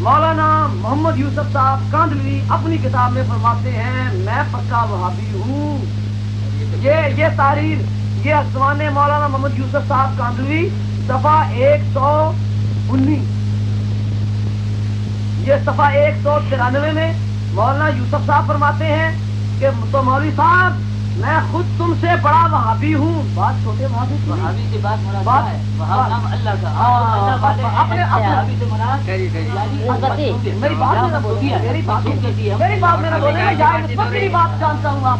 مولانا محمد یوسف صاحب کاندھلوی اپنی کتاب میں فرماتے ہیں میں پکا وہابی ہوں. یہ تحریر یہ افسانے مولانا محمد یوسف صاحب کاندھلوی صفحہ 119 یہ صفحہ 193 میں مولانا یوسف صاحب فرماتے ہیں کہ تو مولوی صاحب میں خود تم سے بڑا وہابی ہوں. بات چھوٹے وہابی کی بات مراد ہے وہاب نام اللہ کا اپنے وہابی سے مراد میری بات میں نہ بولیے میری بات میں نہ بولے میری بات جانتا ہوں آپ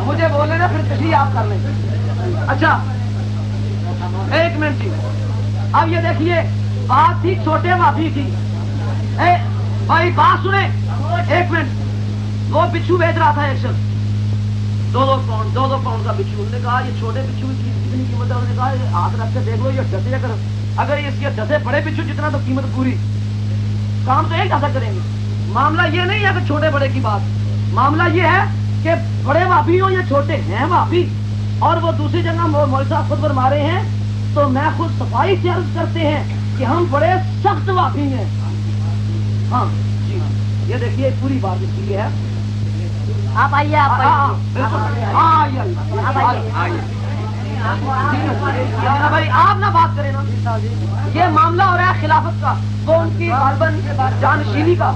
مجھے بولے نا پھر تشریح آپ کر لیں. اچھا ایک منٹ جی اب یہ دیکھیے بات تھی چھوٹے وہابی کی. بھائی بات سنیں ایک منٹ. وہ بچھو بیچ رہا تھا ایک شخص 2 پاؤنڈ کا بچھو. انہوں نے کہا یہ چھوٹے بچھو کی کتنی قیمت ہے. انہوں نے کہا ہاتھ رکھ کے دیکھ لو یہ ڈسے اگر اس کے ڈسے بڑے بچھو جتنا تو قیمت پوری. کام تو ایک ڈسا کریں گے. معاملہ یہ نہیں ہے کہ چھوٹے بڑے کی بات. معاملہ یہ ہے کہ بڑے وہابی ہوں یا چھوٹے ہیں وہابی. اور وہ دوسری جگہ مولوی صاحب خود فرما رہے ہیں تو میں خود صفائی سے عرض کرتے ہیں کہ ہم بڑے سخت وہابی ہیں. ہاں جی یہ دیکھیے پوری بات اس لیے ہے. آپ آئیے بھائی آپ نہ بات کریں نا. یہ معاملہ ہو رہا ہے خلافت کا. وہ ان کی غالباً جانشینی کا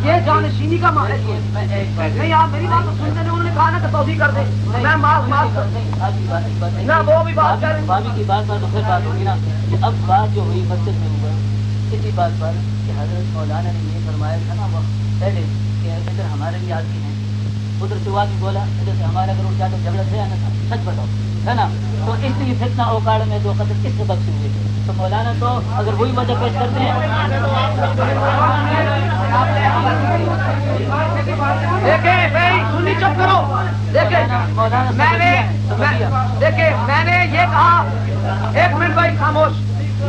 یہ جانشینی کا معاملہ نہیں. آپ میری بات سنتے نہیں. انہوں نے کہا نا کہ توضیح کر دیں. میں نہ وہ بھی بات کر بابی کی بات پر تو پھر بات ہوگی نا. اب بات جو ہوئی مسجد میں ہوا اسی بات پر کہ حضرت مولانا نے یہ فرمایا تھا نا وہ پہلے کہ ادھر ہمارے بھی آدمی ہیں ادھر سے آدمی بولا ادھر سے ہمارے اگر اٹھا تو جھگڑا تھے نا سچ بتاؤ ہے نا. تو اس لیے فتنہ اوکاڑ میں 2 قتل کس سبب سے ہوئے تھے. تو مولانا تو اگر وہی وجہ پیش کرتے ہیں سنی چپ کرو. دیکھیں میں نے یہ کہا ایک منٹ بھائی خاموش.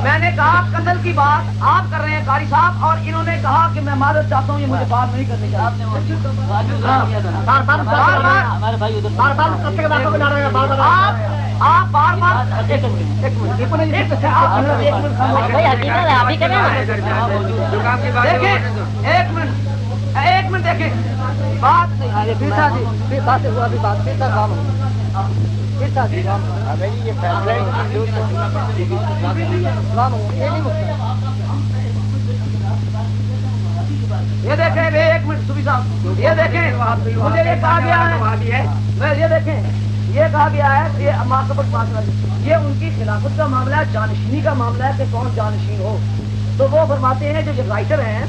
میں نے کہا قتل کی بات آپ کر رہے ہیں قاری صاحب اور انہوں نے کہا کہ میں معذرت چاہتا ہوں یہ مجھے بات نہیں کرنی چاہیے. آپ بار بار ایک منٹ دیکھیں بات یہ دیکھیں ایک منٹ صوفی صاحب یہ دیکھیں مجھے یہ کہا گیا ہے یہ دیکھیں یہ کہا گیا ہے یہ ان کی خلافت کا معاملہ ہے جانشینی کا معاملہ ہے کہ کون جانشین ہو. تو وہ فرماتے ہیں جو یہ رائٹر ہیں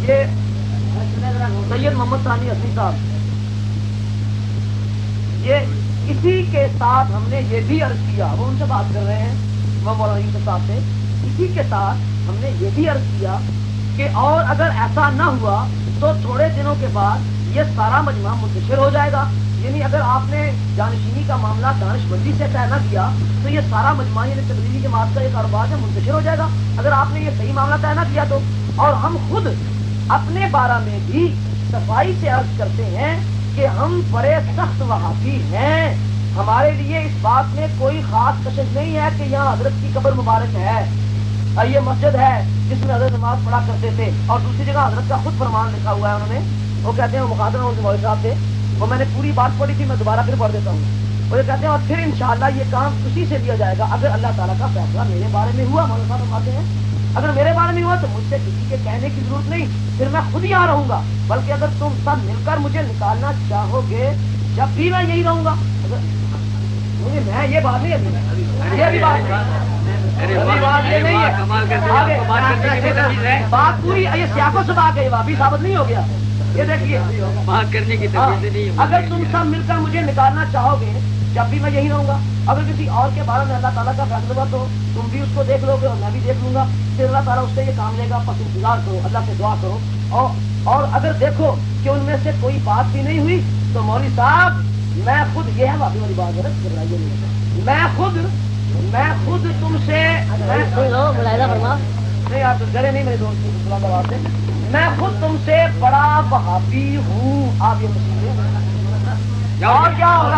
یہ سید محمد ثانی حسنی صاحب یہ اسی کے ساتھ ہم نے یہ بھی عرض کیا. وہ ان سے بات کر رہے ہیں وہ مولانا یوسف صاحب سے. اسی کے ساتھ ہم نے یہ بھی عرض کیا کہ اور اگر ایسا نہ ہوا تو تھوڑے دنوں کے بعد یہ سارا مجمع منتشر ہو جائے گا. یعنی اگر آپ نے جانشینی کا معاملہ دانش مندی سے طے نہ کیا تو یہ سارا مجمع یعنی تبلیغی جماعت کا یہ کاروبار ہے منتشر ہو جائے گا. اگر آپ نے یہ صحیح معاملہ طے نہ کیا تو. اور ہم خود اپنے بارے میں بھی صفائی سے عرض کرتے ہیں کہ ہم بڑے سخت وہابی ہیں. ہمارے لیے اس بات میں کوئی خاص کشش نہیں ہے کہ یہاں حضرت کی قبر مبارک ہے. یہ مسجد ہے جس میں حضرت نماز پڑھا کرتے تھے اور دوسری جگہ حضرت کا خود فرمان لکھا ہوا ہے. انہوں نے وہ کہتے ہیں وہ مخاطب ان کے مولوی صاحب تھے. وہ میں نے پوری بات پڑھی تھی. میں دوبارہ پھر پڑھ دیتا ہوں. وہ یہ کہتے ہیں اور پھر انشاءاللہ یہ کام اسی سے لیا جائے گا اگر اللہ تعالیٰ کا فیصلہ میرے بارے میں ہوا. مولوی صاحب فرماتے ہیں اگر میرے بارے میں ہوا تو مجھ سے کسی کے کہنے کی ضرورت نہیں. پھر میں خود ہی رہوں گا. بلکہ اگر تم سب مل کر مجھے نکالنا چاہو گے جب بھی میں یہی رہوں گا. میں یہ بات نہیں ہے یہ بھی بات پوری یہ سیاقوں سے بات ہے. واپی ثابت نہیں ہو گیا. یہ دیکھیے اگر تم سب مل کر مجھے نکالنا چاہو گے جب بھی میں یہی رہوں گا. اگر کسی اور کے بارے میں اللہ تعالیٰ کا فیصلہ ہوا تو تم بھی اس کو دیکھ لو گے اور میں بھی دیکھ لوں گا. پھر اللہ تعالیٰ اس سے یہ کام لے گا. پس انتظار کرو اللہ سے دعا کرو. اور اگر دیکھو کہ ان میں سے کوئی بات بھی نہیں ہوئی تو مولوی صاحب میں خود یہ ہے واقعی والی بات ہے میں خود تم سے نہیں آپ ڈرے نہیں میرے دوست سے میں خود تم سے بڑا وہابی ہوں. آپ یہ مسئلہ اور کیا ہوگا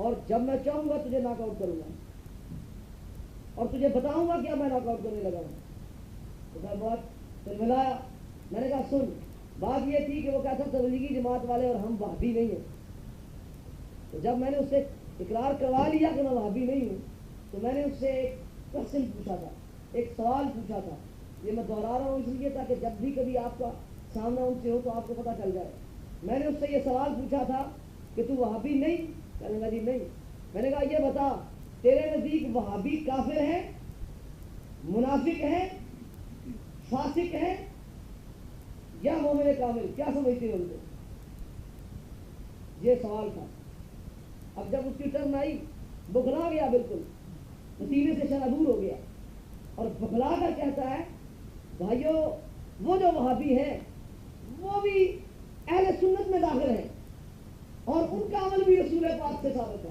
اور جب میں چاہوں گا تجھے ناک آؤٹ کروں گا اور تجھے بتاؤں گا کیا میں ناک آؤٹ کرنے لگا ہوں. تو بات پھر ملایا. میں نے کہا سن, بات یہ تھی کہ وہ کہتا تبلیغی جماعت والے اور ہم وہابی نہیں ہیں. تو جب میں نے اس سے اقرار کروا لیا کہ میں وہابی نہیں ہوں, تو میں نے اس سے ایک کوشچن پوچھا تھا, ایک سوال پوچھا تھا. یہ میں دہرا رہا ہوں اس لیے تاکہ جب بھی کبھی آپ کا سامنا ان سے ہو تو آپ کو پتہ چل جائے. میں نے اس سے یہ سوال پوچھا تھا کہ تو وہابی نہیں؟ کہنے لگا جی نہیں. میں نے کہا یہ بتا, تیرے نزدیک وہابی کافر ہے, منافق ہے, فاسق ہے یا مومن کامل؟ کیا سمجھتے ہو ان کو؟ یہ سوال تھا. اب جب اس کی ٹرن آئی, بخلا گیا, بالکل پسینے سے شرابور ہو گیا اور بخلا کر کہتا ہے بھائیو وہ جو وہابی ہیں وہ بھی اہل سنت میں داخل ہیں اور ان کا عمل بھی رسول پاک سے ثابت ہے.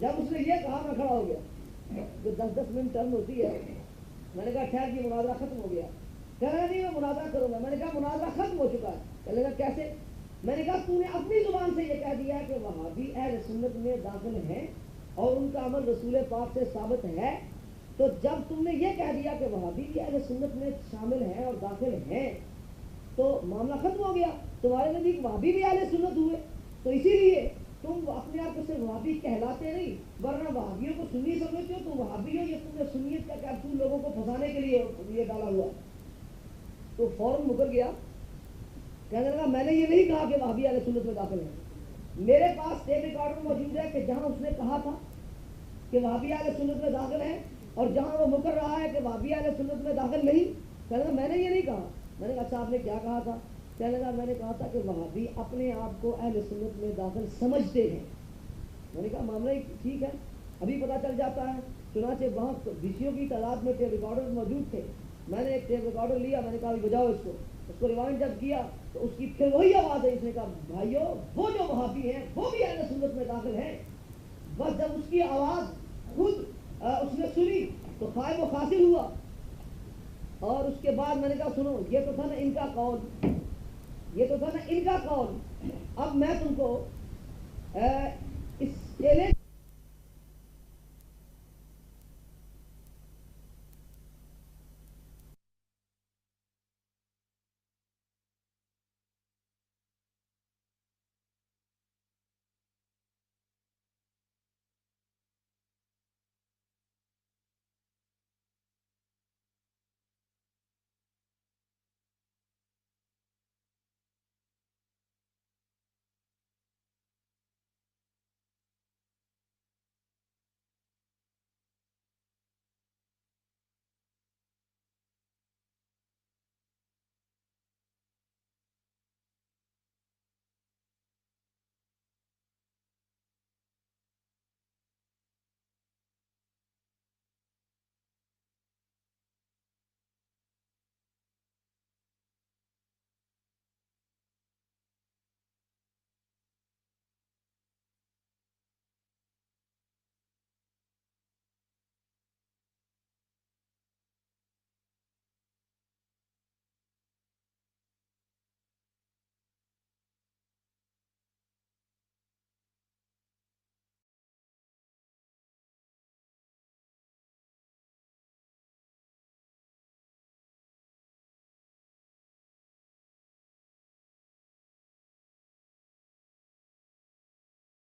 جب اس نے یہ کہا میں کھڑا ہو گیا. جو 10 منٹ ٹرن ہوتی ہے, میں نے کہا ٹھہر یہ مناظرہ ختم ہو گیا. کہہ رہا نہیں میں مناظرہ کروں گا. میں نے کہا مناظرہ ختم ہو چکا ہے. کہنے لگا کیسے؟ میں نے کہا تو نے اپنی زبان سے یہ کہہ دیا کہ وہابی اہل سنت میں داخل ہیں اور ان کا عمل رسول پاک سے ثابت ہے, تو جب تم نے یہ کہہ دیا کہ وہابی بھی اہل سنت میں شامل ہیں اور داخل ہیں تو معاملہ ختم ہو گیا. تمہارے نزدیک وہابی بھی اہل سنت ہوئے, تو اسی لیے تم اپنے آپ کو صرف وہابی کہلاتے نہیں, ورنہ وہابیوں کو سنی سمجھتے ہو. تو وہابی ہو, یہ تم نے سنیت کا کیپسول لوگوں کو پھنسانے کے لیے یہ ڈالا ہوا. تو فوراً مکر گیا. کہنے لگا میں نے یہ نہیں کہا کہ وہابی اہل سنت میں داخل ہیں. میرے پاس ٹیپ ریکارڈر موجود ہے کہ جہاں اس نے کہا تھا کہ وہابی اہل سنت میں داخل ہیں اور جہاں وہ مکر رہا ہے کہ وہابی اہل سنت میں داخل نہیں. کہنے لگا میں نے یہ نہیں کہا. میں نے کہا اچھا آپ نے کیا کہا تھا؟ کہنے لگا میں نے کہا تھا کہ وہابی اپنے آپ کو اہل سنت میں داخل سمجھتے ہیں. میں نے کہا معاملہ ٹھیک ہے, ابھی پتہ چل جاتا ہے. چنانچہ وہاں ویسیوں کی تعداد میں ٹیپ ریکارڈر موجود تھے. میں نے ایک ٹیپ ریکارڈر لیا, میں نے کہا بجاؤ اس کو ریوائنڈ جب کیا تو اس کی پھر وہی آواز ہے. اس نے کہا بھائیو وہ جو وہابی ہیں وہ بھی اہل سنت میں داخل ہیں. بس جب اس کی آواز خود اس نے سنی تو خائب و خاسر ہوا. اور اس کے بعد میں نے کہا سنو, یہ تو تھا نا ان کا قول, یہ تو تھا نا ان کا قول. اب میں تم کو اس چیلنج